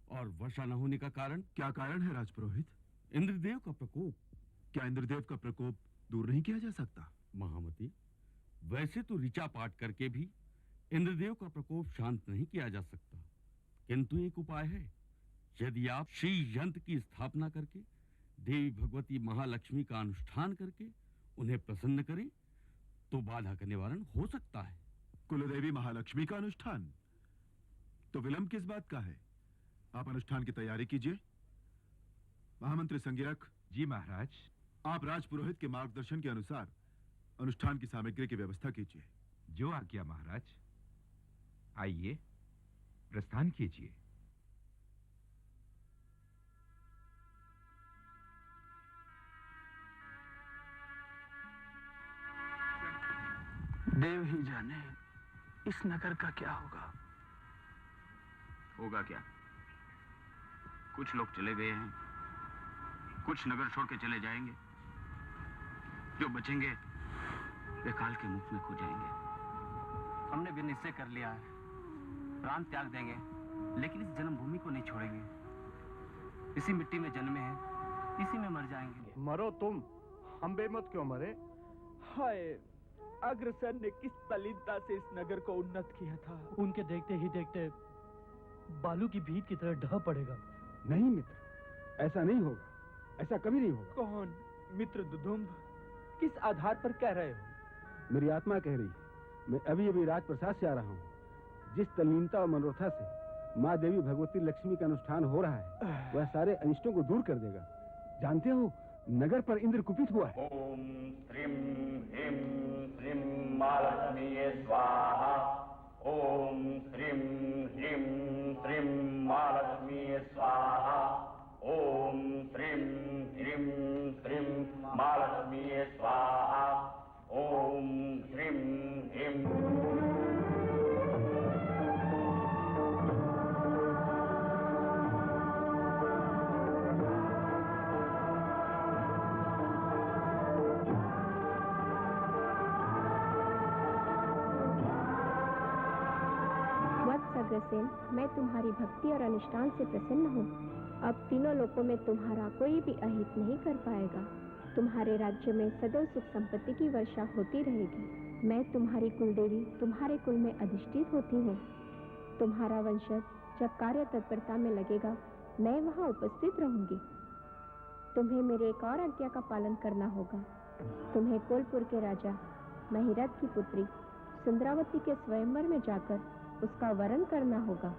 और वर्षा न होने का कारण क्या कारण है राजपुरोहित? इंद्रदेव का प्रकोप। क्या इंद्रदेव का प्रकोप दूर नहीं किया जा सकता? महामती, वैसे तो ऋचा पाठ करके भी इंद्रदेव का प्रकोप शांत नहीं किया जा सकता, किंतु एक उपाय है। यदि आप श्री यंत्र की स्थापना करके देवी भगवती महालक्ष्मी का अनुष्ठान करके उन्हें प्रसन्न करें तो बाधा का निवारण हो सकता है। कुलदेवी महालक्ष्मी का अनुष्ठान? तो विलंब किस बात का है? आप अनुष्ठान की तैयारी कीजिए। महामंत्री संज्ञक। जी महाराज। आप राजपुरोहित के मार्गदर्शन के अनुसार अनुष्ठान की सामग्री की व्यवस्था कीजिए। जो आज्ञा महाराज। आइए, प्रस्थान कीजिए। देव ही जाने इस नगर का क्या होगा। होगा क्या? कुछ लोग चले गए हैं, कुछ नगर छोड़ के चले जाएंगे, जो बचेंगे वे काल के मुख में खो जाएंगे। हमने भी निश्चय कर लिया है, प्राण त्याग देंगे, लेकिन इस जन्मभूमि को नहीं छोड़ेंगे। इसी मिट्टी में जन्मे हैं, इसी में मर जाएंगे। मरो तुम, हम बेमत क्यों मरे? हाय, अग्रसेन ने किस तल्लीनता से इस नगर को उन्नत किया था। उनके देखते ही देखते बालू की भीत की तरह ढह पड़ेगा। नहीं मित्र, ऐसा नहीं होगा, ऐसा कभी नहीं होगा। कौन मित्र दुदुम्ब? किस आधार पर कह रहे हो? मेरी आत्मा कह रही है। मैं अभी अभी राजप्रसाद से आ रहा हूँ। जिस तल्लीनता और मनोरथा से माँ देवी भगवती लक्ष्मी का अनुष्ठान हो रहा है, वह सारे अनिष्टों को दूर कर देगा। जानते हो, नगर पर इंद्र कुपित हुआ है। ओम श्रीम ह्रीम श्रीम महालक्ष्मी स्वाहा। ओम श्रीम ह्रीम श्रीम महालक्ष्मी स्वाहा। ओम श्रीम ह्रीम श्रीम महालक्ष्मी स्वाहा। ओम श्रीम ह्रीम। अग्रसेन, मैं तुम्हारी भक्ति और अनुष्ठान से प्रसन्न हूँ। अब तीनों लोकों में तुम्हारा कोई भी अहित नहीं कर पाएगा। तुम्हारे राज्य में सदैव सुख संपत्ति की वर्षा होती रहेगी। मैं तुम्हारी कुलदेवी तुम्हारे कुल में अधिष्ठित होती हूँ। तुम्हारा वंशज जब कार्य तत्परता में लगेगा, मैं वहाँ उपस्थित रहूंगी। तुम्हें मेरे एक और आज्ञा का पालन करना होगा। तुम्हें कोलपुर के राजा महिरथ की पुत्री सुंदरावती के स्वयंवर में जाकर उसका वरण करना होगा।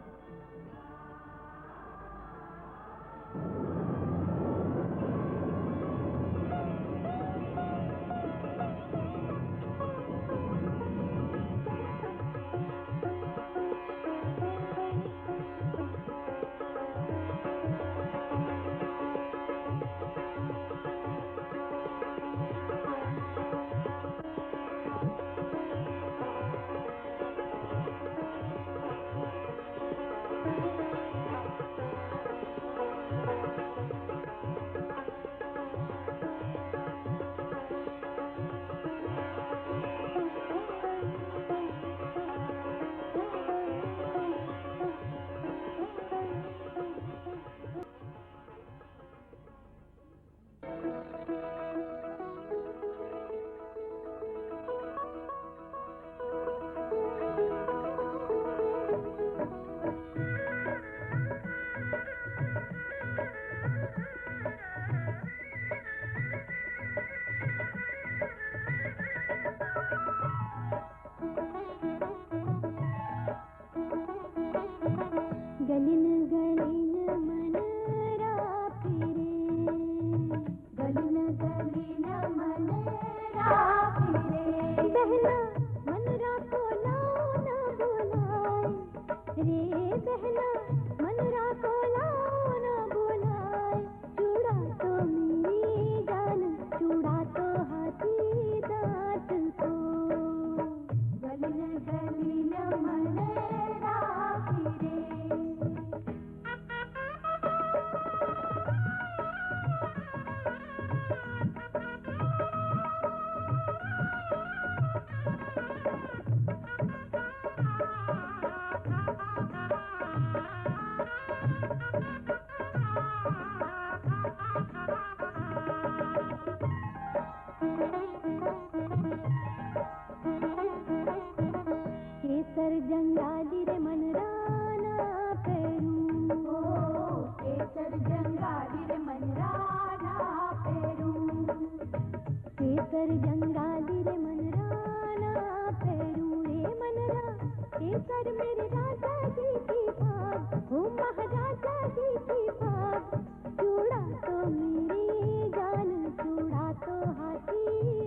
केसर जंगाली रे मनराना पेरू रे मनरा केसर मेरे राजा जी की बात हो महाराजा जी की बात चूड़ा तो मेरी जान चूड़ा तो हाथी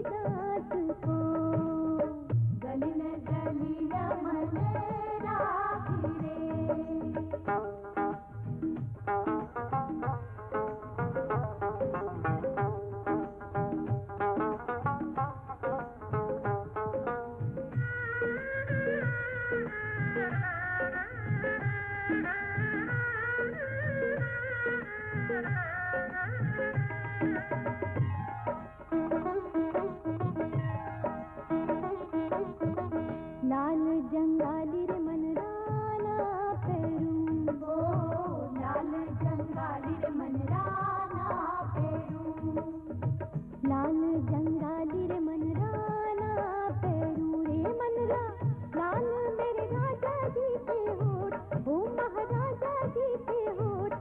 दांत को गलिन गलिन मनरा फिरे लाल जंगाली रे मनराना पेरू ओ लाल जंगाली रे मनराना पेरू लाल जंगाली रे मनराना पेरू रे मनरा लाल मेरे राजा जी के होठ ओ महाराजा जी के होठ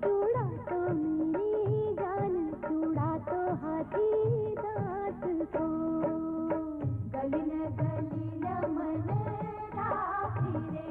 चूड़ा तो मेरी जान चूड़ा तो हाथी दांत को गलिन गलिन मनरा फिरे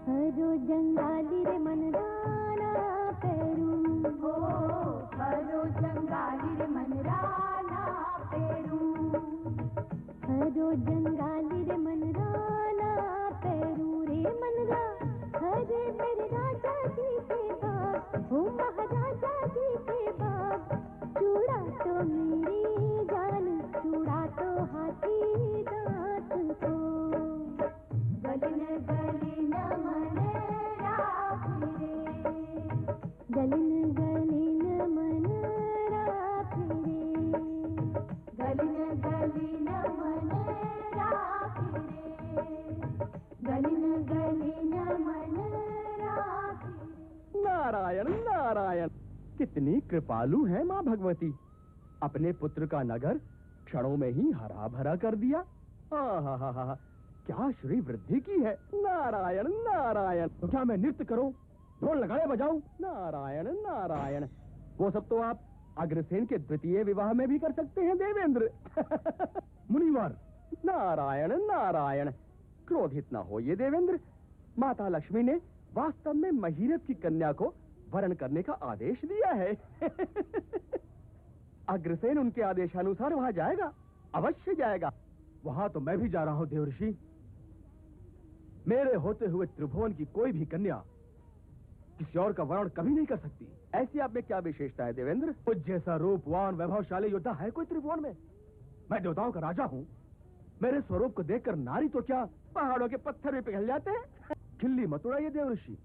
हरो जंगाली रे मनराना पेरू हो हरो जंगाली रे मनराना पेरू हरो जंगाली रे मनराना पेरू रे मनरा हरे मेरे राजा जी के बाप हो महाराजा जी के बाप चूड़ा तो मेरी जान चूड़ा तो हाथी दांत को गलिन गलिन मनरा फिरे गलिन गलिन मनरा फिरे गलिन गलिन मनरा फिरे गलिन गलिन मनरा फिरे नारायण नारायण, कितनी कृपालु है माँ भगवती। अपने पुत्र का नगर क्षणों में ही हरा भरा कर दिया। आहा, क्या श्री वृद्धि की है। नारायण नारायण। तो क्या मैं नृत्य करूं, ढोल लगाए बजाऊं? नारायण नारायण। वो सब तो आप अग्रसेन के द्वितीय विवाह में भी कर सकते हैं देवेंद्र। मुनिवर। नारायण नारायण। क्रोधित न होइए देवेंद्र। माता लक्ष्मी ने वास्तव में महीरथ की कन्या को वरण करने का आदेश दिया है। अग्रसेन उनके आदेशानुसार वहां जाएगा, अवश्य जाएगा। वहां तो मैं भी जा रहा हूं देवर्षि। मेरे होते हुए त्रिभुवन की कोई भी कन्या किसी और का वरण कभी नहीं कर सकती। ऐसी आप में क्या विशेषता है देवेंद्र? कुछ जैसा रूपवान वैभवशाली योद्धा है कोई त्रिभुवन में? मैं देवताओं का राजा हूं। मेरे स्वरूप को देखकर नारी तो क्या पहाड़ों के पत्थर भी पिघल जाते हैं। खिल्ली मत उड़ाइए देवर्षि।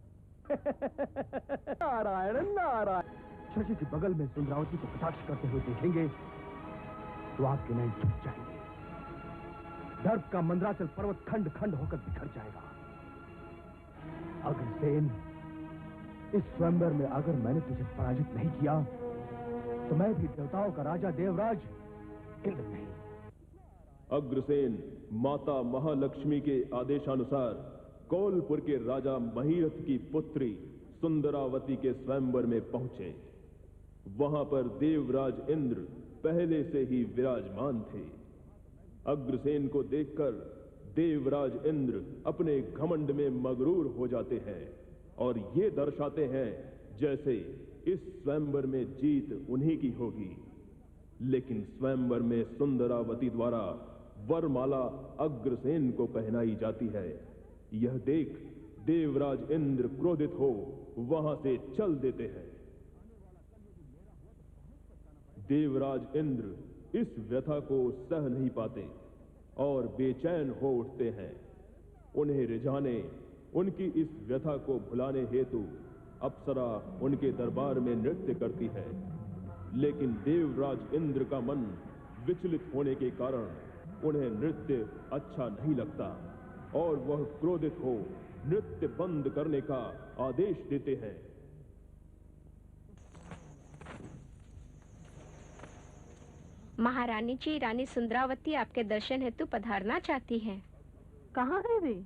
नारायण नारायण। शशि के बगल में सुंदरावती को कटाक्ष करते हुए देखेंगे तो आपके नैन झुक जाएंगे। दर्प का मंदराचल पर्वत खंड खंड होकर बिखर जाएगा। अग्रसेन, इस स्वयंवर में अगर मैंने तुझे पराजित नहीं किया तो मैं भी देवताओं का राजा देवराज इंद्र नहीं। अग्रसेन माता महालक्ष्मी के आदेशानुसार कौलपुर के राजा महीरथ की पुत्री सुंदरावती के स्वयंवर में पहुंचे। वहां पर देवराज इंद्र पहले से ही विराजमान थे। अग्रसेन को देखकर देवराज इंद्र अपने घमंड में मगरूर हो जाते हैं और ये दर्शाते हैं जैसे इस स्वयंवर में जीत उन्हीं की होगी। लेकिन स्वयंवर में सुंदरावती द्वारा वरमाला अग्रसेन को पहनाई जाती है। यह देख देवराज इंद्र क्रोधित हो वहां से चल देते हैं। देवराज इंद्र इस व्यथा को सह नहीं पाते और बेचैन हो उठते हैं। उन्हें रिझाने, उनकी इस व्यथा को भुलाने हेतु अप्सरा उनके दरबार में नृत्य करती है। लेकिन देवराज इंद्र का मन विचलित होने के कारण उन्हें नृत्य अच्छा नहीं लगता और वह क्रोधित हो नृत्य बंद करने का आदेश देते हैं। महारानी जी, रानी सुंदरावती आपके दर्शन हेतु पधारना चाहती हैं। कहाँ है वे?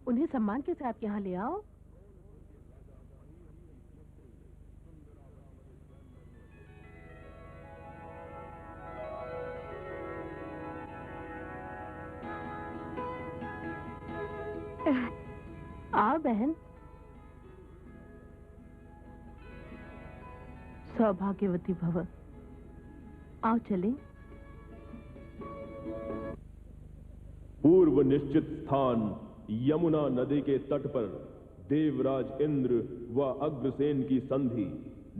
उन्हें सम्मान के साथ यहाँ ले आओ। आओ बहन। सौभाग्यवती भव। आओ चलें। पूर्व निश्चित स्थान यमुना नदी के तट पर देवराज इंद्र व अग्रसेन की संधि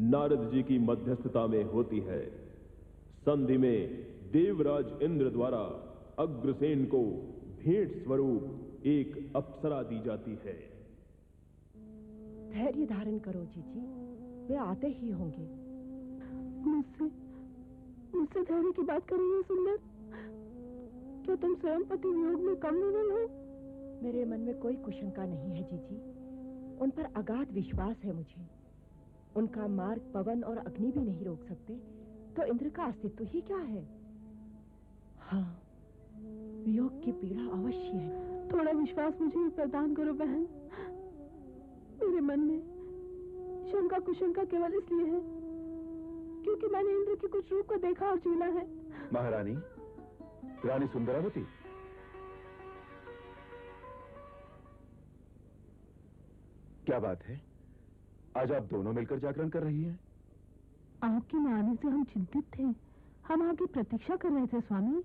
नारद जी की मध्यस्थता में होती है। संधि में देवराज इंद्र द्वारा अग्रसेन को भेंट स्वरूप एक अप्सरा दी जाती है। धैर्य धारण करो जीजी, वे आते ही होंगे। मुझसे धैर्य की बात कर रही हो सुंदर? क्या तुम स्वयं पति वियोग में कम विवल हो? मेरे मन में कोई कुशंका नहीं है जीजी, उन पर अगाध विश्वास है मुझे। उनका मार्ग पवन और अग्नि भी नहीं रोक सकते, तो इंद्र का अस्तित्व ही क्या है? हाँ, वियोग की पीड़ा अवश्य है। थोड़ा विश्वास मुझे भी प्रदान करो बहन। मेरे मन में शंका कुशंका केवल इसलिए है क्योंकि मैंने इंद्र के कुछ रूप को देखा और झेला है। महारानी, रानी सुंदरावती, क्या बात है? आज आप दोनों मिलकर जागरण कर रही हैं? आपके न आने से हम चिंतित थे। हम आपकी प्रतीक्षा कर रहे थे स्वामी।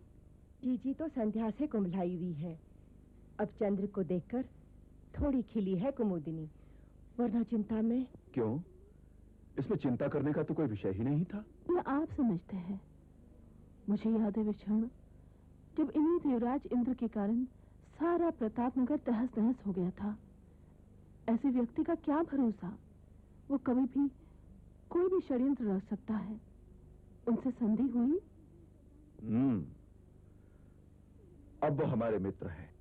जीजी तो संध्या से कुंभलाई हुई है। अब चंद्र को देखकर थोड़ी खिली है कुमुदिनी, वरना चिंता में। क्यों? इसमें चिंता करने का तो कोई विषय ही नहीं था। ये आप समझते हैं। मुझे याद है वे क्षण जब इन्हीं देवराज इंद्र के कारण सारा प्रतापनगर तहस नहस हो गया था। ऐसे व्यक्ति का क्या भरोसा, वो कभी भी कोई भी षड्यंत्र रच सकता है। उनसे संधि हुई। अब वो हमारे मित्र हैं।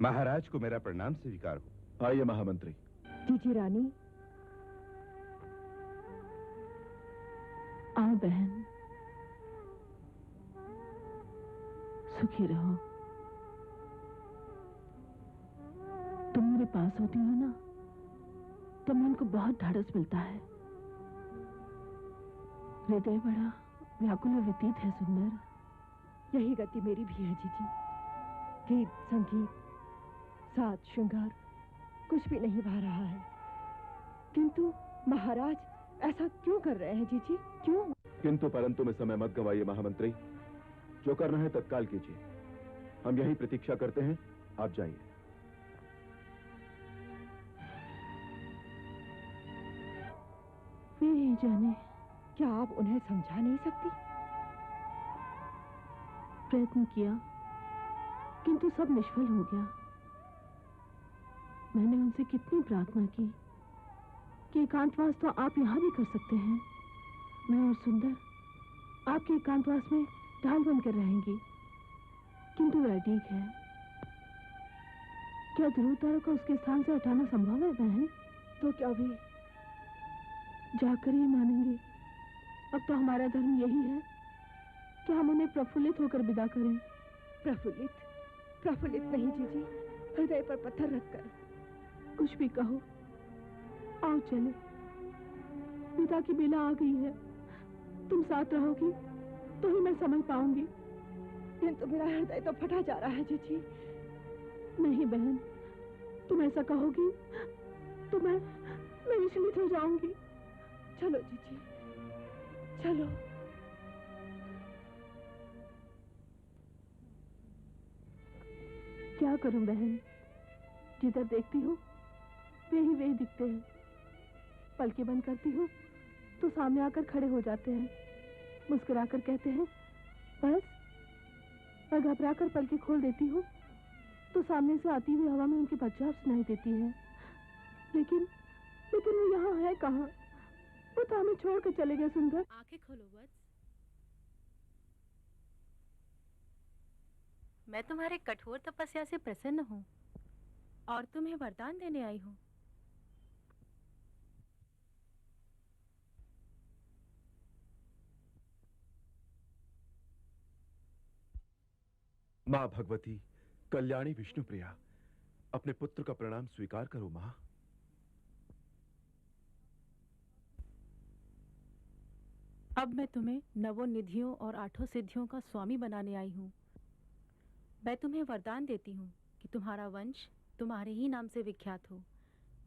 महाराज को मेरा प्रणाम स्वीकार हो। आइए महामंत्री। जीजी रानी। आओ बहन, सुखी रहो। तुम मेरे पास होती हो ना, तो मन को बहुत ढाढ़स मिलता है। हृदय बड़ा व्याकुल और व्यतीत है सुंदर। यही गति मेरी भी है जीजी। गीत, संगीत, साज, श्रृंगार कुछ भी नहीं भा रहा है। किंतु महाराज ऐसा क्यों कर रहे हैं जीजी? क्यों? किंतु परंतु में समय मत गवाइए महामंत्री। जो करना है तत्काल कीजिए। हम यही प्रतीक्षा करते हैं, आप जाइए। वे ही जाने, क्या आप उन्हें समझा नहीं सकती? प्रयत्न किया, किंतु सब निष्फल हो गया। मैंने उनसे कितनी प्रार्थना की कि एकांतवास तो आप यहाँ भी कर सकते हैं। मैं और सुंदर आपके एकांतवास में ढाल बनकर रहेंगी। किंतु वह ठीक है। क्या ध्रुव तारा को उसके स्थान से हटाना संभव है बहन? तो क्या भी जाकर ही मानेंगे। अब तो हमारा धर्म यही है कि हम उन्हें प्रफुल्लित होकर विदा करें। प्रफुल्लित? प्रफुल्लित नहीं जीजी, हृदय पर पत्थर रखकर। कुछ भी कहो, आओ चले। विदा की बेला आ गई है। तुम साथ रहोगी तो ही मैं समझ पाऊंगी। किंतु मेरा हृदय तो फटा जा रहा है जीजी। नहीं बहन, तुम ऐसा कहोगी तो मैं विचलित हो जाऊंगी। चलो जीजी, चलो। क्या करूं बहन, जिधर देखती हूँ वे ही दिखते हैं। पलकें बंद करती हूँ तो सामने आकर खड़े हो जाते हैं, मुस्कुराकर कहते हैं बस। मैं घबराकर पलकें खोल देती हूँ तो सामने से आती हुई हवा में उनकी बच्चा सुनाई देती है। लेकिन वो यहाँ है कहाँ? वो तो हमें छोड़ कर चले गए। सुंदर, आंखें खोलो वत्स। मैं तुम्हारे कठोर तपस्या से प्रसन्न हूँ और तुम्हें वरदान देने आई हूँ। माँ भगवती, कल्याणी विष्णुप्रिया, अपने पुत्र का प्रणाम स्वीकार करो माँ। अब मैं तुम्हें नवों निधियों और 8 सिद्धियों का स्वामी बनाने आई हूँ। मैं तुम्हें वरदान देती हूँ कि तुम्हारा वंश तुम्हारे ही नाम से विख्यात हो।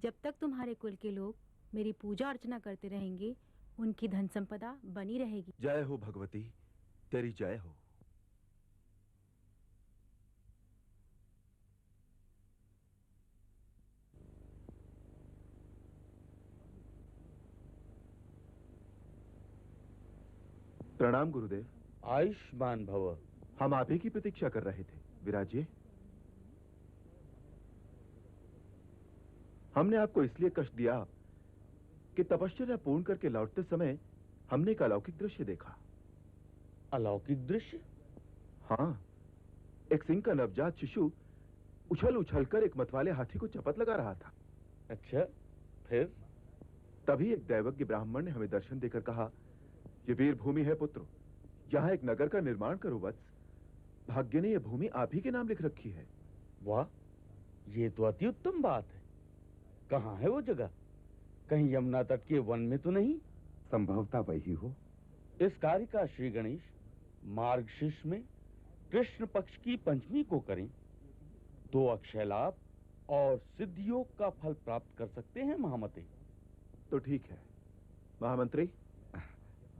जब तक तुम्हारे कुल के लोग मेरी पूजा अर्चना करते रहेंगे, उनकी धन संपदा बनी रहेगी। जय हो भगवती, तेरी जय हो। प्रणाम गुरुदेव। आयुष्मान भव। हम आप ही की प्रतीक्षा कर रहे थे, विराजिए। हमने आपको इसलिए कष्ट दिया कि तपश्चर्या पूर्ण करके लौटते समय हमने एक अलौकिक दृश्य देखा। अलौकिक दृश्य? हाँ, एक सिंह का नवजात शिशु उछल उछलकर एक मतवाले हाथी को चपत लगा रहा था। अच्छा, फिर? तभी एक दैवज्ञ ब्राह्मण ने हमें दर्शन देकर कहा, ये वीर भूमि है पुत्र, यहाँ एक नगर का निर्माण करो वत्स। भाग्य ने यह भूमि आप ही के नाम लिख रखी है। वाह, ये तो अति उत्तम बात है। कहाँ है वो जगह? कहीं यमुना तट के वन में तो नहीं? संभवतः वही हो। इस कार्य का श्री गणेश मार्गशीर्ष में कृष्ण पक्ष की पंचमी को करें तो अक्षय लाभ और सिद्धियोग का फल प्राप्त कर सकते हैं महामते। तो ठीक है महामंत्री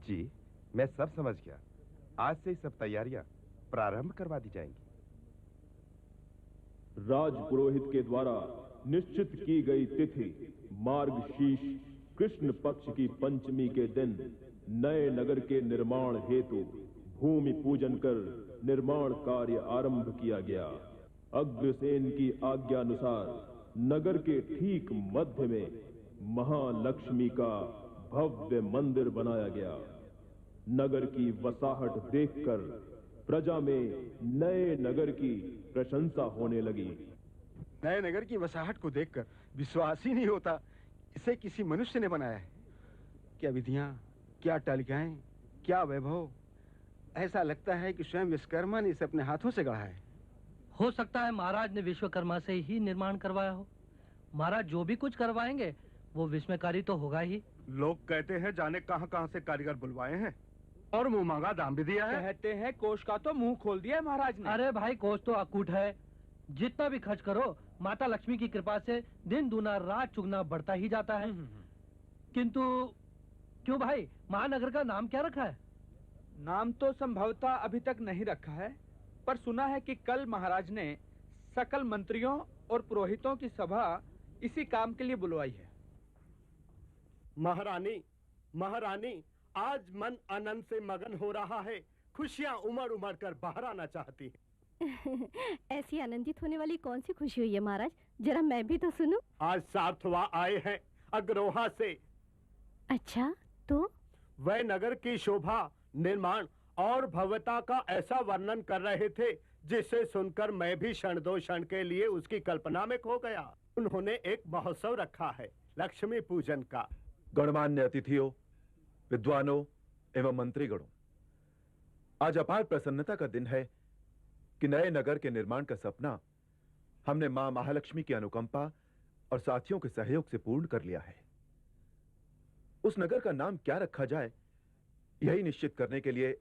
जी, मैं सब समझ गया। आज से ही सब तैयारियां प्रारंभ करवा दी जाएंगी। राज पुरोहित के द्वारा निश्चित की गई तिथि मार्गशीर्ष कृष्ण पक्ष की पंचमी के दिन नए नगर के निर्माण हेतु भूमि पूजन कर निर्माण कार्य आरंभ किया गया। अग्रसेन की आज्ञानुसार नगर के ठीक मध्य में महालक्ष्मी का भव्य मंदिर बनाया गया। नगर की वसाहट देखकर प्रजा में नए नगर की प्रशंसा होने लगी। नए नगर की वसाहट को देखकर विश्वास ही नहीं होता इसे किसी मनुष्य ने बनाया है। क्या विधियां, क्या टालिकाएं, क्या वैभव। ऐसा लगता है कि स्वयं विश्वकर्मा ने इसे अपने हाथों से गढ़ा है। हो सकता है महाराज ने विश्वकर्मा से ही निर्माण करवाया हो। महाराज जो भी कुछ करवाएंगे वो विस्मयकारी तो होगा ही। लोग कहते हैं जाने कहां-कहां से कारीगर बुलवाए हैं और मुंह मांगा दाम भी दिया है। कहते हैं कोष का तो मुंह खोल दिया है महाराज ने। अरे भाई कोष तो अकूट है, जितना भी खर्च करो माता लक्ष्मी की कृपा से दिन दूना रात चुगना बढ़ता ही जाता है। किंतु क्यों भाई, महानगर का नाम क्या रखा है? नाम तो संभवतः अभी तक नहीं रखा है, पर सुना है कि कल महाराज ने सकल मंत्रियों और पुरोहितों की सभा इसी काम के लिए बुलवाई है। महारानी, महारानी, आज मन आनंद से मगन हो रहा है। खुशियां उमड़ उमड़ कर बाहर आना चाहती हैं। ऐसी आनंदित होने वाली कौन सी खुशी हुई है महाराज? जरा मैं भी तो सुनूं। आज सार्थवा आए हैं अग्रोहा से। अच्छा, तो वह नगर की शोभा, निर्माण और भव्यता का ऐसा वर्णन कर रहे थे जिसे सुनकर मैं भी क्षण दो क्षण के लिए उसकी कल्पना में खो गया। उन्होंने एक महोत्सव रखा है लक्ष्मी पूजन का। गणमान्य अतिथियों, विद्वानों एवं मंत्रीगणों, आज अपार प्रसन्नता का दिन है कि नए नगर के निर्माण का सपना हमने मां महालक्ष्मी की अनुकंपा और साथियों के सहयोग से पूर्ण कर लिया है। उस नगर का नाम क्या रखा जाए, यही निश्चित करने के लिए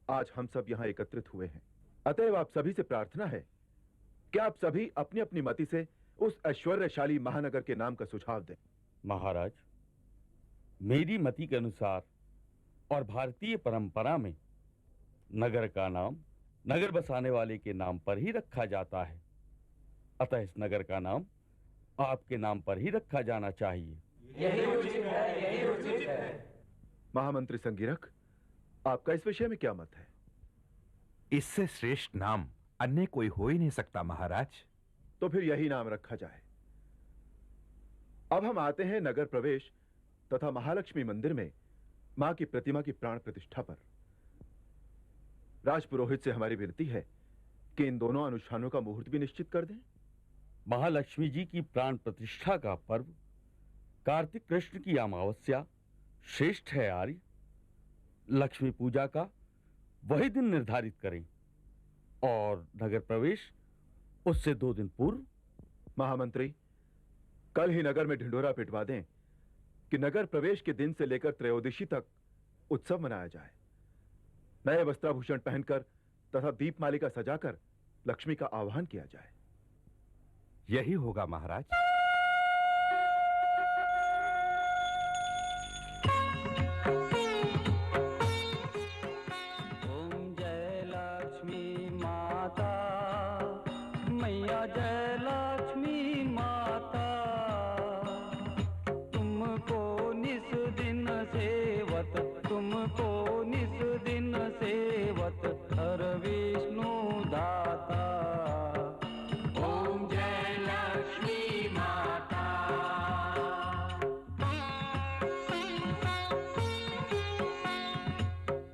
आज हम सब यहां एकत्रित हुए हैं। अतएव आप सभी से प्रार्थना है कि आप सभी अपनी अपनी मति से उस ऐश्वर्यशाली महानगर के नाम का सुझाव दें। महाराज, मेरी मति के अनुसार और भारतीय परंपरा में नगर का नाम नगर बसाने वाले के नाम पर ही रखा जाता है। अतः इस नगर का नाम आपके नाम पर ही रखा जाना चाहिए। यही उचित है, यही उचित है। महामंत्री संगीरक, आपका इस विषय में क्या मत है? इससे श्रेष्ठ नाम अन्य कोई हो ही नहीं सकता महाराज। तो फिर यही नाम रखा जाए। अब हम आते हैं नगर प्रवेश तथा महालक्ष्मी मंदिर में मां की प्रतिमा की प्राण प्रतिष्ठा पर। राजपुरोहित से हमारी विनती है कि इन दोनों अनुष्ठानों का मुहूर्त भी निश्चित कर दें। महालक्ष्मी जी की प्राण प्रतिष्ठा का पर्व कार्तिक कृष्ण की अमावस्या श्रेष्ठ है आर्य। लक्ष्मी पूजा का वही दिन निर्धारित करें और नगर प्रवेश उससे 2 दिन पूर्व। महामंत्री, कल ही नगर में ढिंढोरा पिटवा दें कि नगर प्रवेश के दिन से लेकर त्रयोदशी तक उत्सव मनाया जाए। नए वस्त्राभूषण पहनकर तथा दीपमालिका सजाकर लक्ष्मी का आह्वान किया जाए। यही होगा महाराज। ओम जय लक्ष्मी माता, मैया जय लक्ष्मी माता, तुमको निस दिन सेवत, तुमको निस दिन सेवत हर विष्णु दाता। ओम जय लक्ष्मी माता।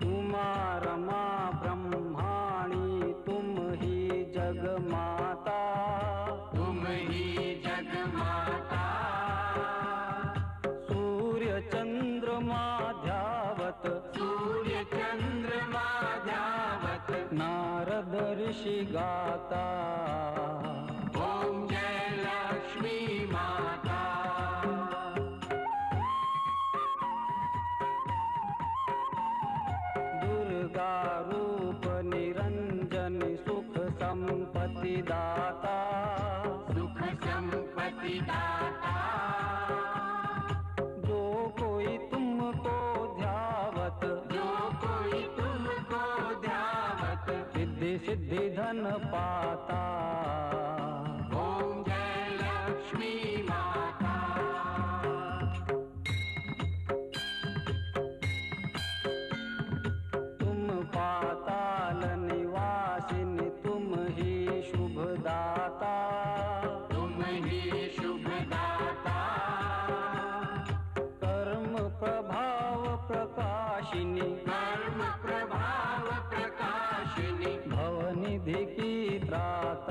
उमा रमा ब्रह्माणी तुम ही जग माता, तुम ही जग माता। सूर्य चंद्रमा ध्यावत, सूर्य चंद्रमा ध्यावत नारद ऋषि गाता। ओम जय लक्ष्मी माता। दुर्गा रूप निरंजन सुख संपत्ति दाता, सुख संपत्ति दाता। जो कोई तुमको ध्यावत, जो कोई तुमको ध्यावत सिद्धि सिद्धि धन पाता। ओम जय लक्ष्मी माता। तुम पाताल निवासिनी तुम ही शुभ दाता, तुम ही शुभ दाता। कर्म प्रभाव प्रकाशिनी, कर्म प्रभाव प्रकाशिनी भवनिधि की त्राता।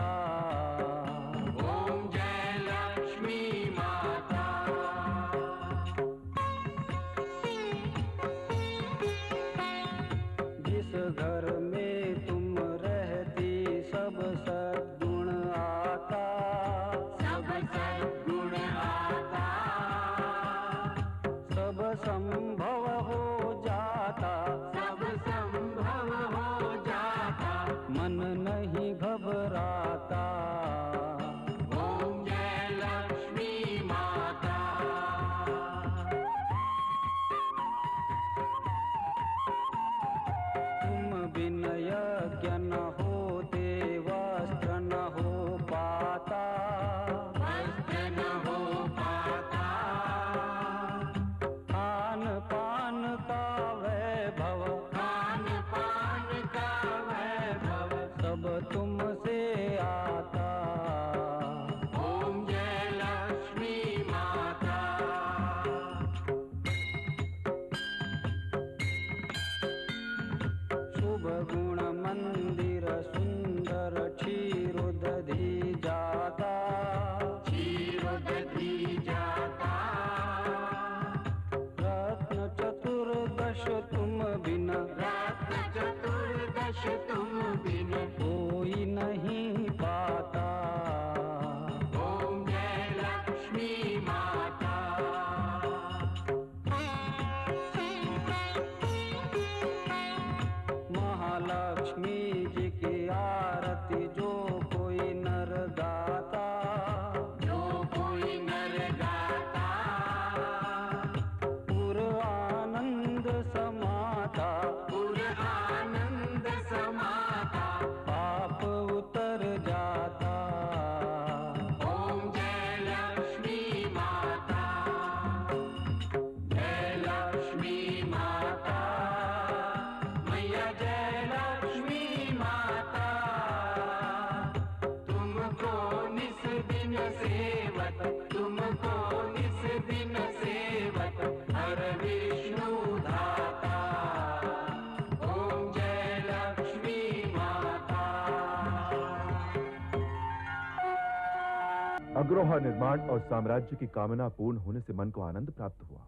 राजगृह निर्माण और साम्राज्य की कामना पूर्ण होने से मन को आनंद प्राप्त हुआ।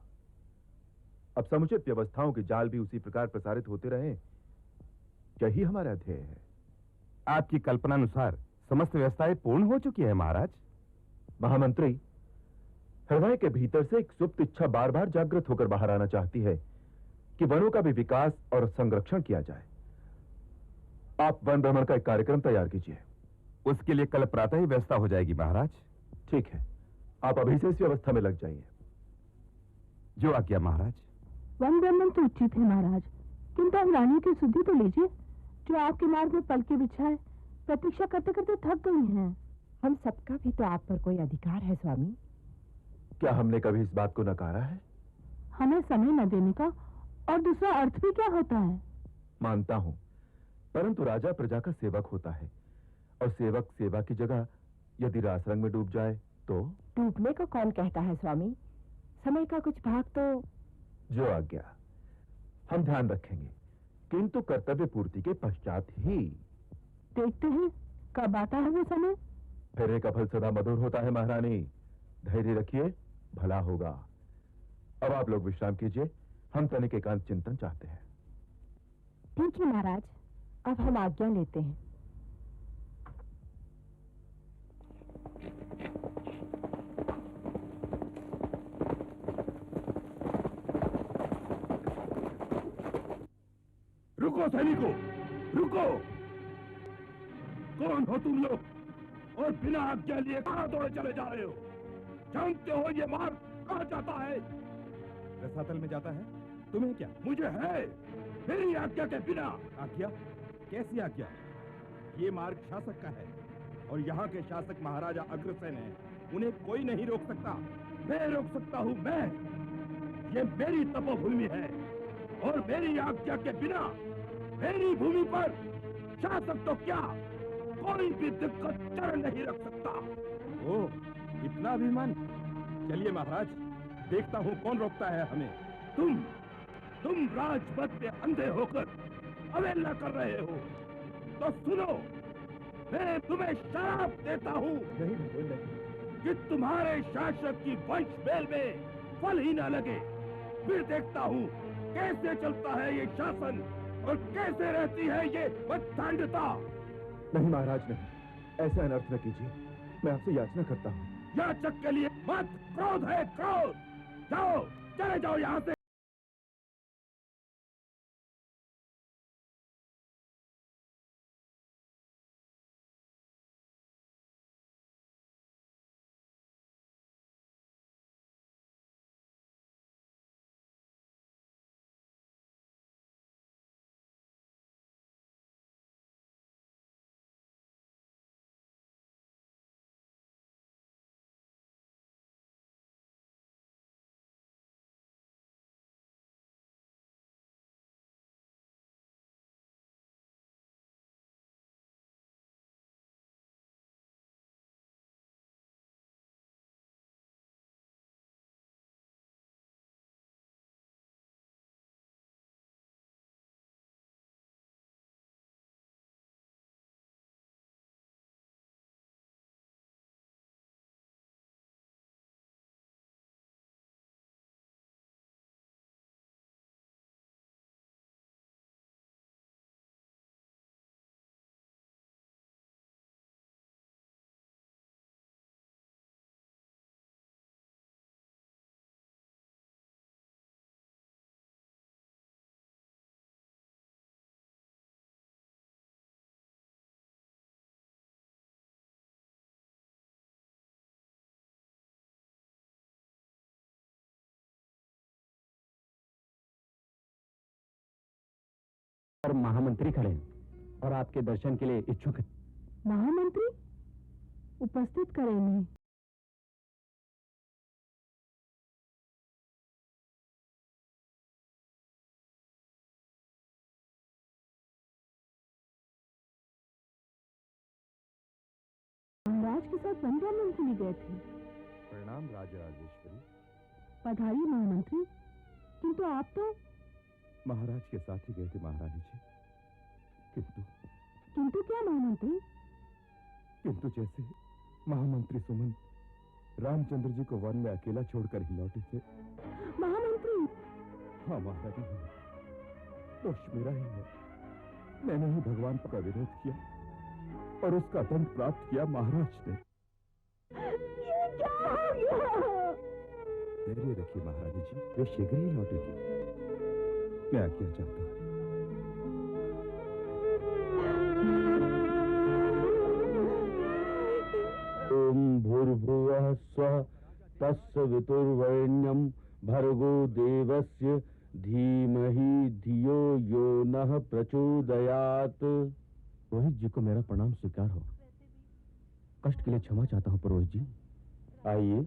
अब समुचित व्यवस्थाओं के जाल भी उसी प्रकार प्रसारित होते रहे, यही हमारा ध्येय है। आपकी कल्पना अनुसार समस्त व्यवस्थाएं पूर्ण हो चुकी है महाराज। महामंत्री, हृदय के भीतर से एक सुप्त इच्छा बार बार जागृत होकर बाहर आना चाहती है कि वनों का भी विकास और संरक्षण किया जाए। आप वन भ्रमण का एक कार्यक्रम तैयार कीजिए। उसके लिए कल प्रातः ही व्यवस्था हो जाएगी महाराज। ठीक है, आप अभी से इस व्यवस्था में लग जाइए। जो आज्ञा महाराज। वन भ्रमण तो उचित है महाराज, किंतु अब रानी की सुधि तो लीजिए, जो आपके मार्ग में पलके बिछाए प्रतीक्षा करते करते थक गई हैं। हम सबका भी तो आप पर कोई अधिकार है स्वामी। क्या हमने कभी इस बात को नकारा है? हमें समय न देने का और दूसरा अर्थ भी क्या होता है? मानता हूं, परंतु राजा प्रजा का सेवक होता है, और सेवक सेवा की जगह यदि रासरंग में डूब जाए तो? डूबने को कौन कहता है स्वामी? समय का कुछ भाग तो। जो आज्ञा। हम ध्यान रखेंगे, किंतु कर्तव्य पूर्ति के पश्चात ही। देखते हैं कब आता है वो समय। फेरे का फल सदा मधुर होता है महारानी, धैर्य रखिए, भला होगा। अब आप लोग विश्राम कीजिए, हम तनिक एकांत चिंतन चाहते हैं। ठीक है महाराज, अब हम आज्ञा लेते हैं। रुको सैनिकों, रुको। कौन हो तुम लोग और बिना आज्ञा लिए कहां दौड़े चले जा रहे हो? जानते हो ये मार्ग कहां जाता है? रसातल में जाता है। तुम्हें क्या? मुझे है, मेरी आज्ञा के बिना। आज्ञा? कैसी आज्ञा? ये मार्ग शासक का है और यहाँ के शासक महाराजा अग्रसेन हैं। उन्हें कोई नहीं रोक सकता। मैं रोक सकता हूँ, मैं। ये मेरी तपोभूमि है और मेरी आज्ञा के बिना मेरी भूमि पर शासक तो क्या, कोई भी दिक्कत चढ़ नहीं रख सकता। ओह, इतना अभिमान। चलिए महाराज, देखता हूँ कौन रोकता है हमें। तुम राजपथ में अंधे होकर अवहेलना कर रहे हो, तो सुनो, मैं तुम्हें श्राप देता हूँ कि तुम्हारे शासक की वंश मेल में फल ही न लगे। फिर देखता हूँ कैसे चलता है ये शासन और कैसे रहती है ये बद्धांधता। नहीं महाराज, नहीं, ऐसा अनर्थ न कीजिए। मैं आपसे याचना करता हूँ। याचक के लिए मत, क्रोध है क्रोध। जाओ, चले जाओ यहाँ से। और महामंत्री खड़े हैं और आपके दर्शन के लिए इच्छुक हैं। महामंत्री उपस्थित करें इन्हें। महाराज के साथ वन भ्रमण के लिए गए थे। प्रणाम राजराजेश्वरी। पधारिए महामंत्री। किंतु आप तो महाराज के साथ ही गए थे महारानी जी। किंतु क्या महामंत्री? किंतु जैसे महामंत्री सुमन रामचंद्र जी को वन में अकेला छोड़कर ही लौटे थे। महामंत्री। हाँ महारानी, दोष मेरा ही है। मैंने ही भगवान का विरोध किया और उसका दंड प्राप्त किया महाराज ने। ये क्या हो गया? धैर्य रखिए महारानी जी, वे शीघ्र ही लौटेगी। मैं आज्ञा चाहता हूँ। ओम भूर्भुवः स्वः तत्सवितुर्वरेण्यं भर्गो देवस्य धीमहि धियो यो नः प्रचोदयात्। पुरोहित जी को मेरा प्रणाम स्वीकार हो। कष्ट के लिए क्षमा चाहता हूँ पुरोहित जी। आइए।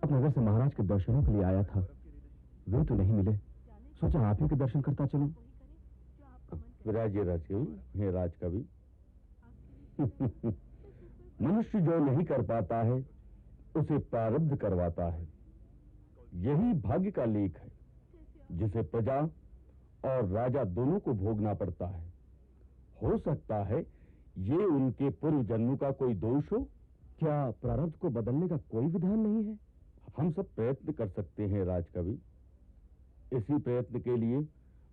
अब नगर से महाराज के दर्शनों के लिए आया था, वे तो नहीं मिले, सोचा आप ही के दर्शन करता चलूं। विराजिए राजकवि, हे राजकवि। मनुष्य जो नहीं कर पाता है उसे प्रारब्ध करवाता है। यही भाग्य का लेख है जिसे प्रजा और राजा दोनों को भोगना पड़ता है। हो सकता है ये उनके पूर्व जन्मों का कोई दोष हो। क्या प्रारब्ध को बदलने का कोई विधान नहीं है? हम सब प्रयत्न कर सकते हैं राजकवि। इसी प्रयत्न के लिए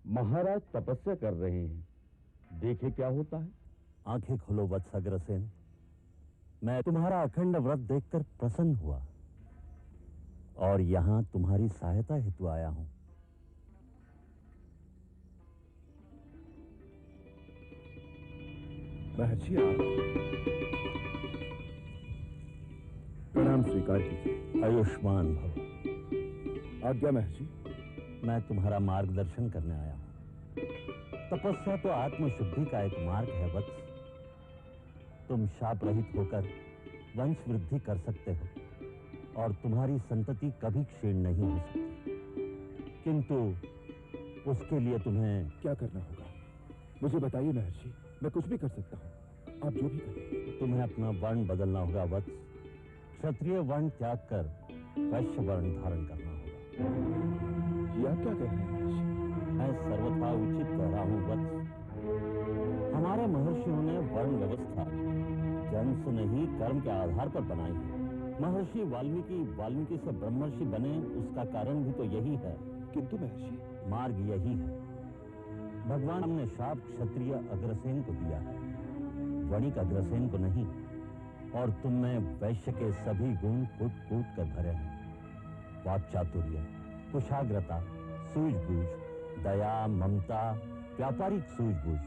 महाराज तपस्या कर रहे हैं, देखे क्या होता है। आंखें खोलो वत्स अग्रसेन, मैं तुम्हारा अखंड व्रत देखकर प्रसन्न हुआ और यहाँ तुम्हारी सहायता हेतु आया हूँ। महर्षि आप प्रणाम स्वीकार कीजिए। आयुष्मान भव। आज्ञा महर्षि। मैं तुम्हारा मार्गदर्शन करने आया हूँ। तपस्या तो आत्मशुद्धि का एक मार्ग है वत्स। तुम शाप रहित होकर वंश वृद्धि कर सकते हो और तुम्हारी संतति कभी क्षीण नहीं हो सकती, किंतु उसके लिए तुम्हें क्या करना होगा मुझे बताइए महर्षि, मैं कुछ भी कर सकता हूँ, आप जो भी करें। तुम्हें अपना वर्ण बदलना होगा वत्स। क्षत्रिय वर्ण त्याग कर वैश्य वर्ण धारण करना होगा। ये आप क्या कह रहे हैं महर्षि? मैं सर्वथा उचित कह रहा हूँ वत्स। हमारे महर्षियों ने वर्ण व्यवस्था जन्म से नहीं कर्म के आधार पर बनाई है। महर्षि वाल्मीकि से ब्रह्मर्षि बने, उसका कारण भी तो यही है। किंतु महर्षि मार्ग यही है। भगवान ने शाप क्षत्रिय अग्रसेन को दिया है, वणिक अग्रसेन को नहीं। और तुम में वैश्य के सभी गुण कूट कूट कर भरे हैं। वाक्चातुर्य, कुशाग्रता, सूझबूझ, दया, ममता, व्यापारिक सूझबूझ।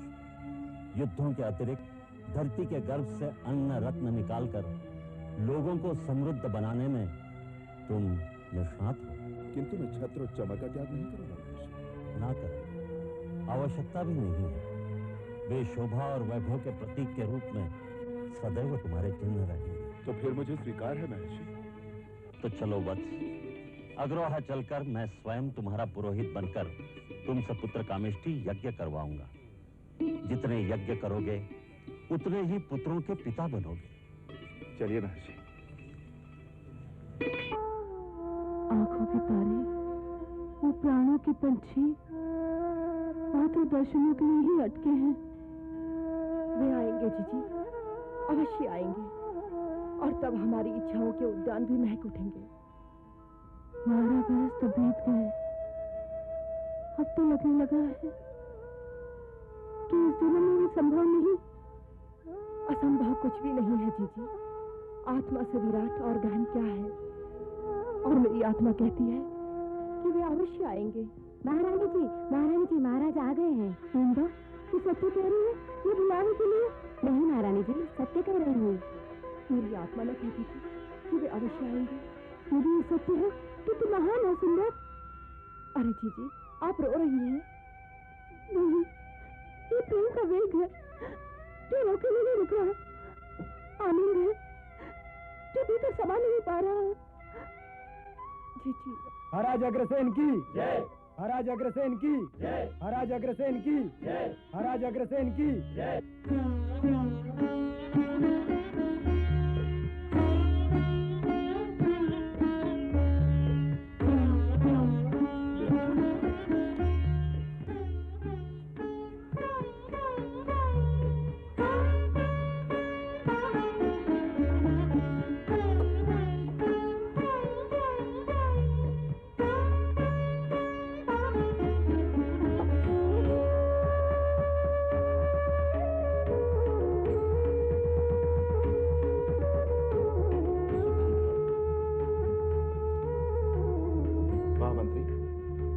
युद्धों के अतिरिक्त धरती के गर्भ से अन्न रत्न निकालकर लोगों को समृद्ध बनाने में तुम निष्णात हो। किंतु मैं छत्र और चमक का त्याग नहीं करूंगा। ना करो, आवश्यकता भी नहीं है। वे शोभा और वैभव के प्रतीक के रूप में सदैव तुम्हारे चिन्ह रहेंगे। तो फिर मुझे स्वीकार है महर्षि। तो चलो वत्स, अग्रोहा चलकर मैं स्वयं तुम्हारा पुरोहित बनकर तुमसे पुत्र कामेष्टि यज्ञ करवाऊंगा। जितने यज्ञ करोगे उतने ही पुत्रों के पिता बनोगे। चलिए महर्षि। आंखों के तारे, वो प्राणों के पंछी मात्र दर्शनों के लिए ही अटके हैं। वे आएंगे जीजी, अवश्य आएंगे, और तब हमारी इच्छाओं के उद्यान भी महक उठेंगे। 12 बरस तो बीत गए, अब तो लगने लगा है कि इस जन्म में भी संभव नहीं। असंभव कुछ भी नहीं है जीजी। आत्मा से विराट और गहन क्या है? और मेरी आत्मा कहती है कि वे अवश्य आएंगे। महारानी जी, महाराज आ गए हैं। नंदा, तू सत्य कह रही है ये बुलाने के लिए? नहीं महारानी जी, सत्य कह रही हूँ। मेरी आत्मा न कहती थी कि वे अवश्य आएंगे। यदि ये सत्य है तो तू महान है सुंदर। अरे जीजी, आप रो रही हैं? नहीं, ये प्रेम का वेग है जो रोके नहीं रुक रहा। आनंद है जो भीतर समा नहीं पा रहा है। जीजी, महाराज अग्रसेन की जय, महाराज अग्रसेन की जय, महाराज अग्रसेन की जय, महाराज अग्रसेन की जय।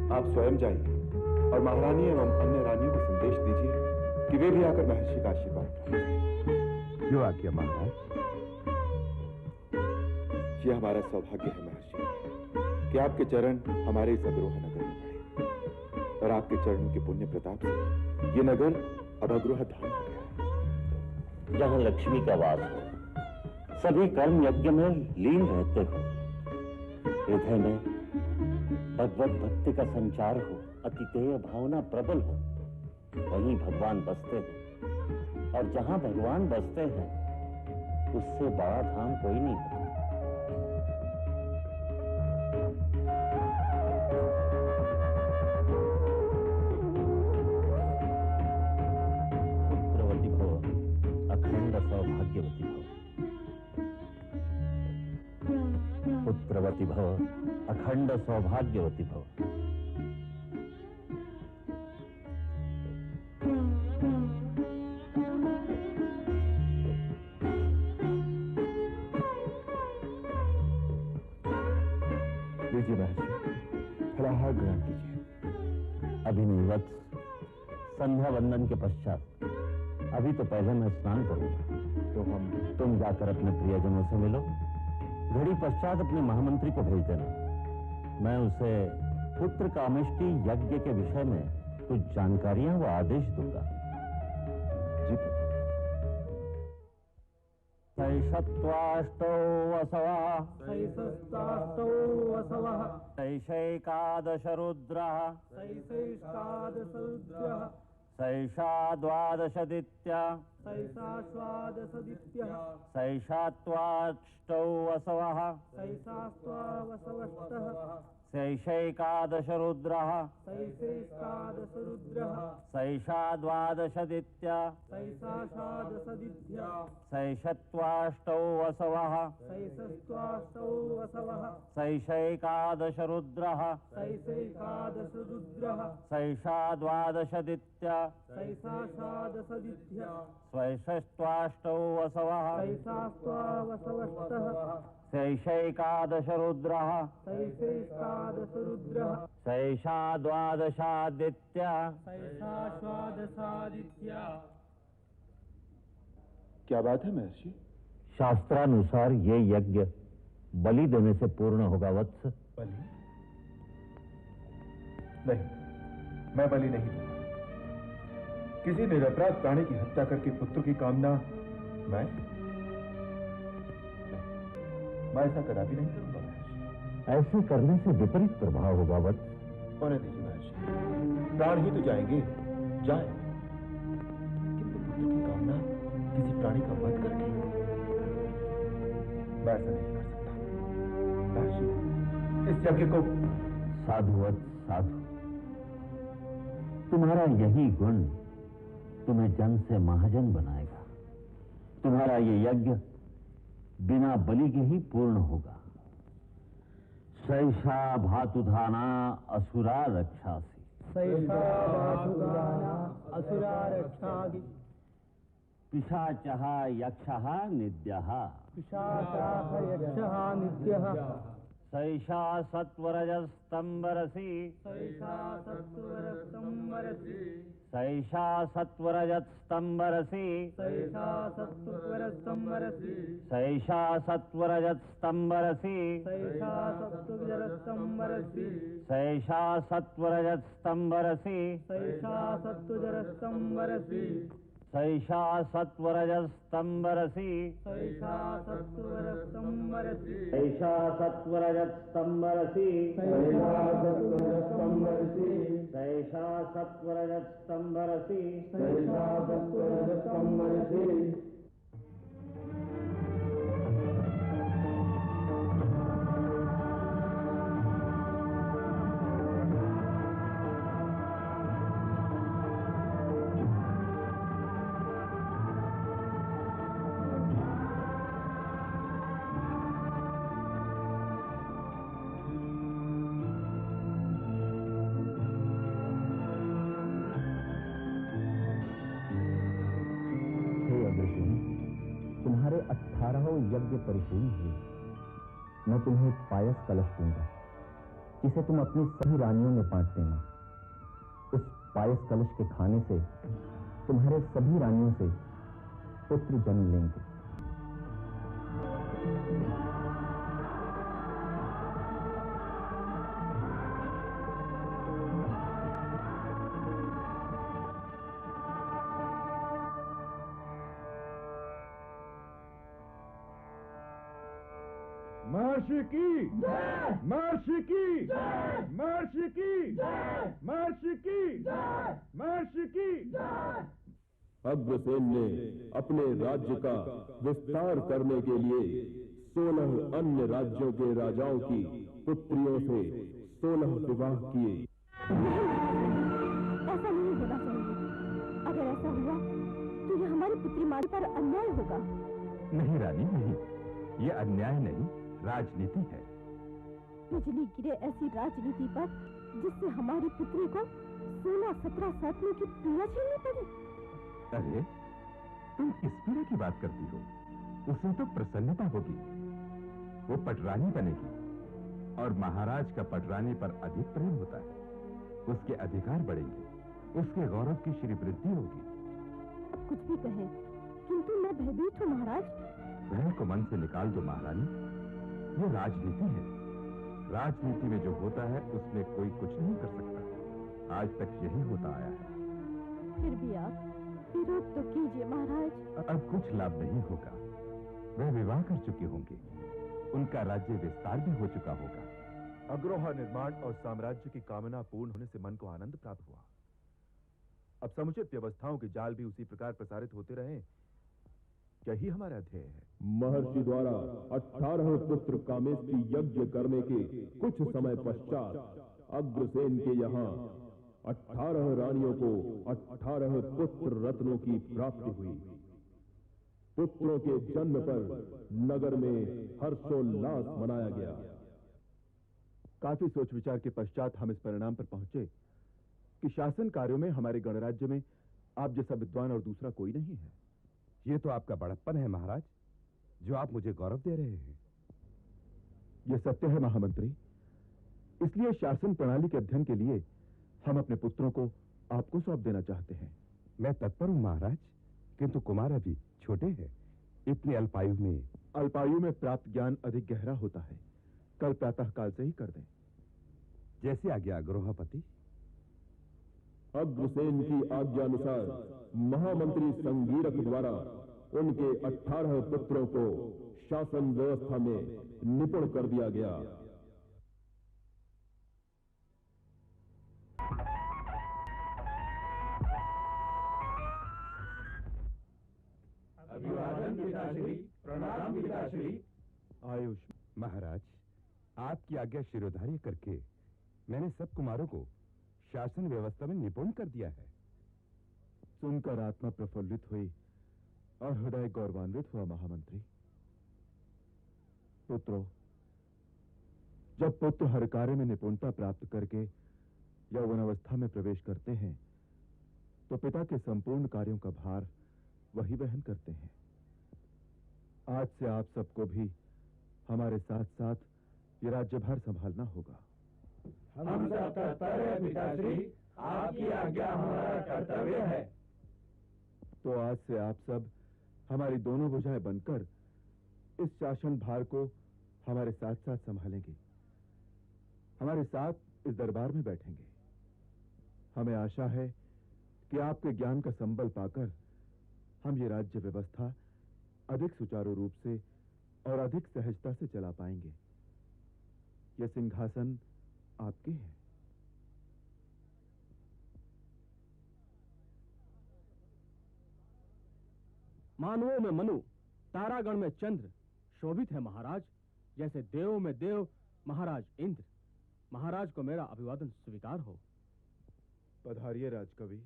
आप स्वयं जाइए और महारानी एवं अन्य रानियों को संदेश दीजिए कि वे भी आकर महर्षि का आशीर्वाद प्राप्त। जो आज्ञा महाराज। यह हमारा सौभाग्य है महर्षि कि आपके चरण हमारे इस अग्रोह नगर में पड़े और आपके चरणों के पुण्य प्रताप से ये नगर अब अग्रोह धाम हो गया है। जहाँ लक्ष्मी का वास हो, सभी कर्म यज्ञ में लीन रहते हो, हृदय में भगवत भक्ति का संचार हो, अतितेय भावना प्रबल हो, वहीं भगवान बसते हैं। और जहां भगवान बसते हैं उससे बड़ा धाम कोई नहीं है। पुत्रवती भव, अखंड सौभाग्यवती भव। पुत्रवती भव, अखंड सौभाग्यवती भव। लीजिए महर्षि, फलाहार ग्रहण कीजिए। अभी नहीं वत्स, संध्या वंदन के पश्चात। अभी तो पहले मैं स्नान करूंगा। तो तुम जाकर अपने प्रियजनों से मिलो, घड़ी पश्चात अपने महामंत्री को भेज देना। मैं उसे पुत्र कामेष्टि यज्ञ के विषय में कुछ जानकारियां व आदेश दूंगा। जी सैषत्वाष्टौ वसवः, सैषष्टाष्टौ वसवः, सैषैकादश रुद्रः, सैषैकादश रुद्रः, सैषा द्वादशदित्या, सैषा द्वादशदित्यः, सैषा त्वाष्टौ वसवः, सैषास्त्वावसवष्टः, सैषैकादश रुद्रः, सैषैकादश रुद्रः, सैषा द्वादशदित्या, सैषादशदित्या, सैषत्वाष्टौ वसवः, सैषस्त्वाष्टौ वसवः, सैषैकादश रुद्रः, सैषैकादश रुद्रः, सैषा द्वादशदित्या, सैषादशदित्या, सैषत्वाष्टौ वसवः, सैषास्त्वावसवष्टः, सैषैकादश रुद्रः, सैषैकादश रुद्रः, सैषा द्वादशादित्या, सैषाद्वादशादित्या। क्या बात है महर्षि? शास्त्रानुसार ये यज्ञ बलि देने से पूर्ण होगा वत्स। बलि? नहीं, मैं बलि नहीं दूंगा। किसी निरपराध प्राणी की हत्या करके पुत्र की कामना मैं ऐसा कदापि नहीं करूंगा महर्षि। ऐसे करने से विपरीत प्रभाव होगा वत्स। होने दीजिए महर्षि, प्राण ही तो जाएंगे, जाए। किंतु पुत्र की कामना किसी प्राणी का वध करके मैं ऐसा नहीं कर सकता महर्षि। इस यज्ञ को साधु वत्स, साधु। तुम्हारा यही गुण तुम्हें जन से महाजन बनाएगा। तुम्हारा ये यज्ञ बिना बलि के ही पूर्ण होगा। सैषा भातुधाना असुरा रक्षासि, सैषा भातुधाना असुरा रक्षासि, पिशाचः यक्षः निद्यः, पिशाचः यक्षः नित्यः, सैषा सत्वरजस्तंबरसि, सैषा सत्वरस्तंबरसि, सैषा सत्वरजस्तंबरसि, सैषा सत्वरस्तंबरसि, सैषा सत्वरजस्तंबरसि, सैषा सत्वरस्तंबरसि, सैषा सत्वरजस्तंबरसि, सैषा सत्वरस्तंबरसि, सैषा सत्वरजस्तंबरसि, सैषा सत्वरस्तंबरसि, सैषा सत्वरजस्तंबरसि, सैषा सत्वरस्तंबरसि, सैषा सत्वरजस्तंबरसि, सैषा सत्वरस्तंबरसि। तुम्हारे 18 यज्ञ परिपूर्ण हुए। मैं तुम्हें एक पायस कलश दूंगा। जिसे तुम अपनी सभी रानियों में बांट देना। उस पायस कलश के खाने से तुम्हारे सभी रानियों से पुत्र जन्म लेंगे। महर्षि की जय, महर्षि की जय, महर्षि की जय, महर्षि की जय, महर्षि की जय। अग्रसेन ने अपने राज्य का विस्तार करने के लिए 16 अन्य राज्यों के राजाओं की पुत्रियों से 16 विवाह किए। ऐसा नहीं होना चाहिए। अगर ऐसा हुआ तो यह हमारी पुत्री माता पर अन्याय होगा। नहीं रानी, नहीं, ये अन्याय नहीं, राजनीति है। बिजली गिरे ऐसी राजनीति पर जिससे हमारी पुत्री को 16-17 साथियों की पीड़ा झेलनी पड़ी। अरे तुम किस पीड़ा की बात करती हो? उसे तो प्रसन्नता होगी, वो पटरानी बनेगी और महाराज का पटरानी पर अधिक प्रेम होता है। उसके अधिकार बढ़ेंगे, उसके गौरव की श्री वृद्धि होगी। कुछ भी कहे, किंतु मैं भयभीत हूँ महाराज। भय को मन से निकाल दो महारानी, ये राजनीति है। राजनीति में जो होता है उसमें कोई कुछ नहीं कर सकता। आज तक यही होता आया है। फिर भी आप विरोध तो कीजिए महाराज। अब कुछ लाभ नहीं होगा। वे विवाह कर चुके होंगे, उनका राज्य विस्तार भी हो चुका होगा। अग्रोहा निर्माण और साम्राज्य की कामना पूर्ण होने से मन को आनंद प्राप्त हुआ। अब समुचित व्यवस्थाओं के जाल भी उसी प्रकार प्रसारित होते रहे, यही हमारा ध्येय है। महर्षि द्वारा 18 पुत्र कामेष्टि यज्ञ करने के कुछ समय पश्चात अग्रसेन के यहाँ 18 रानियों को 18 पुत्र रत्नों की प्राप्ति हुई। पुत्रों के जन्म पर नगर में हर्षोल्लास मनाया गया। काफी सोच विचार के पश्चात हम इस परिणाम पर पहुंचे कि शासन कार्यों में हमारे गणराज्य में आप जैसा विद्वान और दूसरा कोई नहीं है। ये तो आपका बड़प्पन है महाराज, जो आप मुझे गौरव दे रहे हैं। यह सत्य है महामंत्री। इसलिए शासन प्रणाली के अध्ययन के लिए हम अपने पुत्रों को आपको सौंप देना चाहते हैं। मैं तत्पर हूं महाराज, किंतु कुमार अभी छोटे हैं। इतनी अल्पायु में प्राप्त ज्ञान अधिक गहरा होता है। कल प्रातः काल से ही कर दें। जैसे आज्ञा अग्रोहापति। अग्रसेन की आज्ञानुसार महामंत्री संगीरक द्वारा उनके 18 पुत्रों को शासन व्यवस्था में निपुण कर दिया गया। अभिवादन पिताश्री, प्रणाम पिताश्री। आयुष। महाराज, आपकी आज्ञा शिरोधार्य करके मैंने सब कुमारों को शासन व्यवस्था में निपुण कर दिया है। सुनकर आत्मा प्रफुल्लित हुई और हृदय गौरवान्वित हुआ महामंत्री। पुत्रों, जब पुत्र हर कार्य में निपुणता प्राप्त करके यौवनावस्था में प्रवेश करते हैं तो पिता के संपूर्ण कार्यों का भार वही वहन करते हैं। आज से आप सबको भी हमारे साथ साथ ये राज्यभार संभालना होगा। हम सब तत्पर हैं पिताश्री, आपकी आज्ञा हमारा कर्तव्य है। तो आज से आप सब हमारी दोनों भुजाएं बनकर इस शासन भार को हमारे साथ साथ संभालेंगे, हमारे साथ इस दरबार में बैठेंगे। हमें आशा है कि आपके ज्ञान का संबल पाकर हम ये राज्य व्यवस्था अधिक सुचारू रूप से और अधिक सहजता से चला पाएंगे। यह सिंहासन आपके है। मानवों में मनु, तारागण में चंद्र शोभित है महाराज। जैसे देवों में देव महाराज इंद्र। महाराज को मेरा अभिवादन स्वीकार हो। पधारिए राजकवि।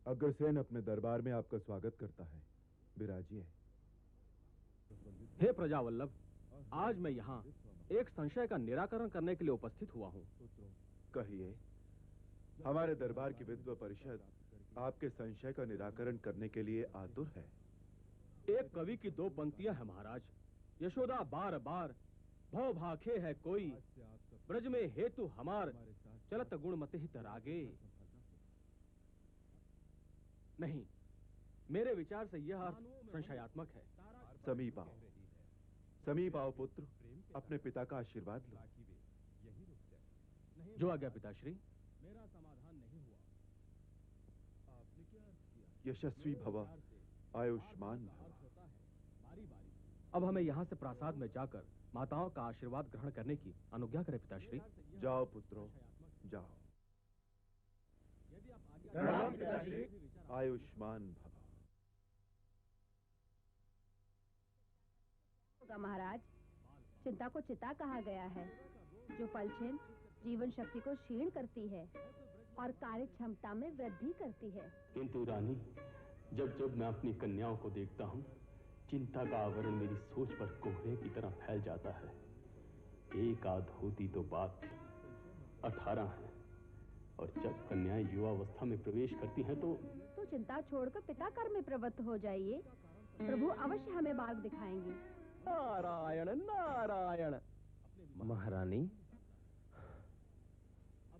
अग्रसेन अपने दरबार में आपका स्वागत करता है। विराजिए। हे प्रजावल्लभ, आज मैं यहाँ एक संशय का निराकरण करने के लिए उपस्थित हुआ हूँ। कहिए। हमारे दरबार की विद्वत परिषद आपके संशय का निराकरण करने के लिए आतुर है। एक कवि की 2 पंक्तियां हैं महाराज। यशोदा बार बार भव भाखे है कोई, ब्रज में हेतु हमार चलत गुणमति हित रागे। नहीं, मेरे विचार से यह अर्थ संशयात्मक है। समीप आओ पुत्र, अपने पिता का आशीर्वाद लो। जो आज्ञा पिताश्री। मेरा समाधान नहीं हुआ। आपने क्या अर्थ किया? यशस्वी भव, आयुष्मान भव। अब हमें यहाँ से प्रासाद में जाकर माताओं का आशीर्वाद ग्रहण करने की अनुज्ञा करें पिताश्री। जाओ पुत्रों, जाओ। आयुष्मान भव। महाराज, चिंता को चिता कहा गया है, जो पलछिन जीवन शक्ति को क्षीण करती है और कार्य क्षमता में वृद्धि करती है। किंतु रानी, जब जब मैं अपनी कन्याओं को देखता हूँ, चिंता का आवरण मेरी सोच पर कोहरे की तरह फैल जाता है। एक आध होती तो बात, 18 है, और जब कन्याएं युवावस्था में प्रवेश करती हैं तो चिंता छोड़कर पिता कर्म में प्रवृत्त हो जाइए। प्रभु अवश्य हमें मार्ग दिखाएंगे। नारायण नारायण। महारानी,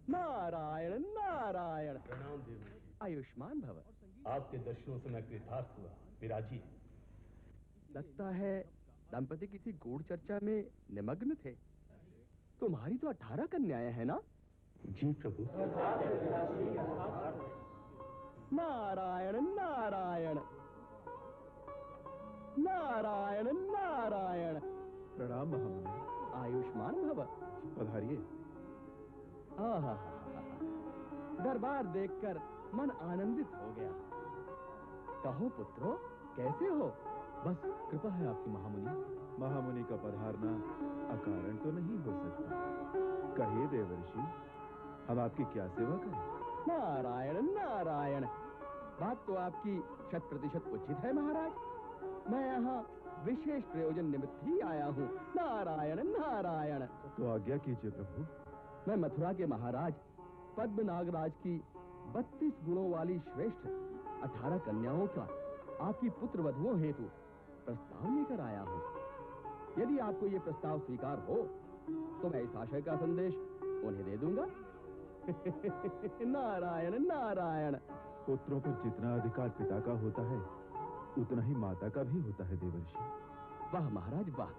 नारायण नारायण। प्रणाम देवी। आयुष्मान भव। आपके दर्शनों से मैं कृतार्थ हुआ। विराजी। लगता है दंपति किसी गूढ़ चर्चा में निमग्न थे। तुम्हारी तो 18 कन्याएं हैं ना? जी प्रभु। नारायण नारायण नारायण नारायण। प्रणाम महामुनि। आयुष्मान भव। पधारिए। आहा, दरबार देखकर मन आनंदित हो गया। कहो पुत्रो, कैसे हो? बस कृपा है आपकी महामुनि। महामुनि का पधारना अकारण तो नहीं हो सकता। कहिए देवर्षि, हम आपकी क्या सेवा करें? नारायण नारायण। बात तो आपकी 100% उचित है महाराज। मैं यहाँ विशेष प्रयोजन निमित्त ही आया हूँ। नारायण नारायण। तो आज्ञा कीजिए प्रभु। मैं मथुरा के महाराज पद्मनागराज की 32 गुणों वाली श्रेष्ठ 18 कन्याओं का आपकी पुत्र वधुओं हेतु प्रस्ताव लेकर आया हूँ। यदि आपको ये प्रस्ताव स्वीकार हो तो मैं इस आशय का संदेश उन्हें दे दूंगा। नारायण नारायण। पुत्रों पर जितना अधिकार पिता का होता है, उतना ही माता का भी होता है देवर्षि। वाह महाराज वाह।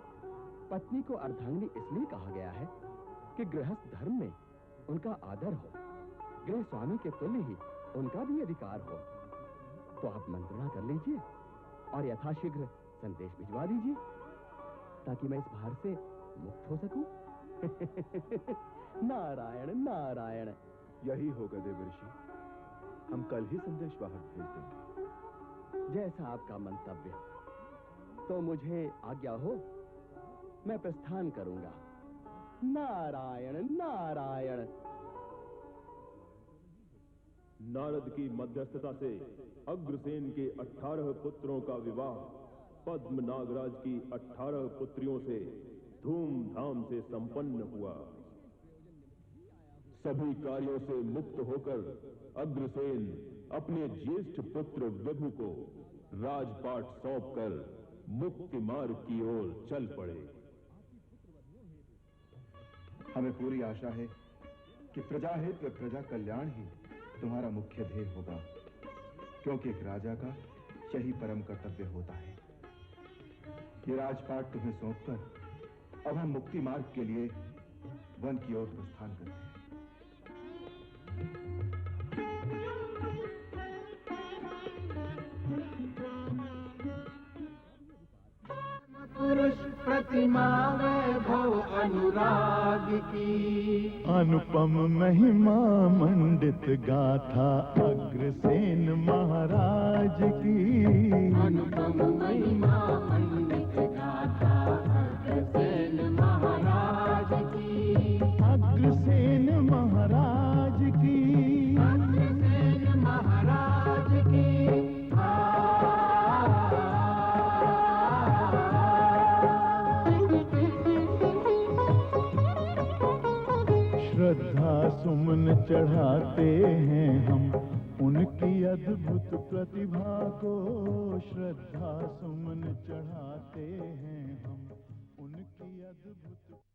पत्नी को अर्धांगिनी इसलिए कहा गया है कि गृहस्थ धर्म में उनका आदर हो, गृह स्वामी के तुल्य ही उनका भी अधिकार हो। तो आप मंत्रणा कर लीजिए और यथाशीघ्र संदेश भिजवा दीजिए, ताकि मैं इस भार से मुक्त हो सकूं। नारायण नारायण। यही होगा देवर्षि। हम कल ही संदेश बाहर भेज देंगे। जैसा आपका मंतव्य। तो मुझे आज्ञा हो, मैं प्रस्थान करूंगा। नारायण नारायण। नारद की मध्यस्थता से अग्रसेन के 18 पुत्रों का विवाह पद्म नागराज की 18 पुत्रियों से धूमधाम से संपन्न हुआ। सभी कार्यों से मुक्त होकर अग्रसेन अपने ज्येष्ठ पुत्र विभु को राजपाट सौंपकर मुक्ति मार्ग की ओर चल पड़े। हमें पूरी आशा है कि प्रजा हित व प्रजा कल्याण ही तुम्हारा मुख्य ध्येय होगा, क्योंकि एक राजा का यही परम कर्तव्य होता है। ये राजपाट तुम्हें सौंपकर अब हम मुक्ति मार्ग के लिए वन की ओर प्रस्थान करते हैं। पुरुष प्रतिमा वैभव अनुराग की, अनुपम महिमा मंडित गाथा अग्रसेन महाराज की। अनुपम महिमा मंडित गाथा अग्रसेन महाराज की। अग्रसेन महाराज की। अग्रसेन महाराज की। श्रद्धा सुमन चढ़ाते हैं हम उनकी अद्भुत प्रतिभा को। श्रद्धा सुमन चढ़ाते हैं हम उनकी अद्भुत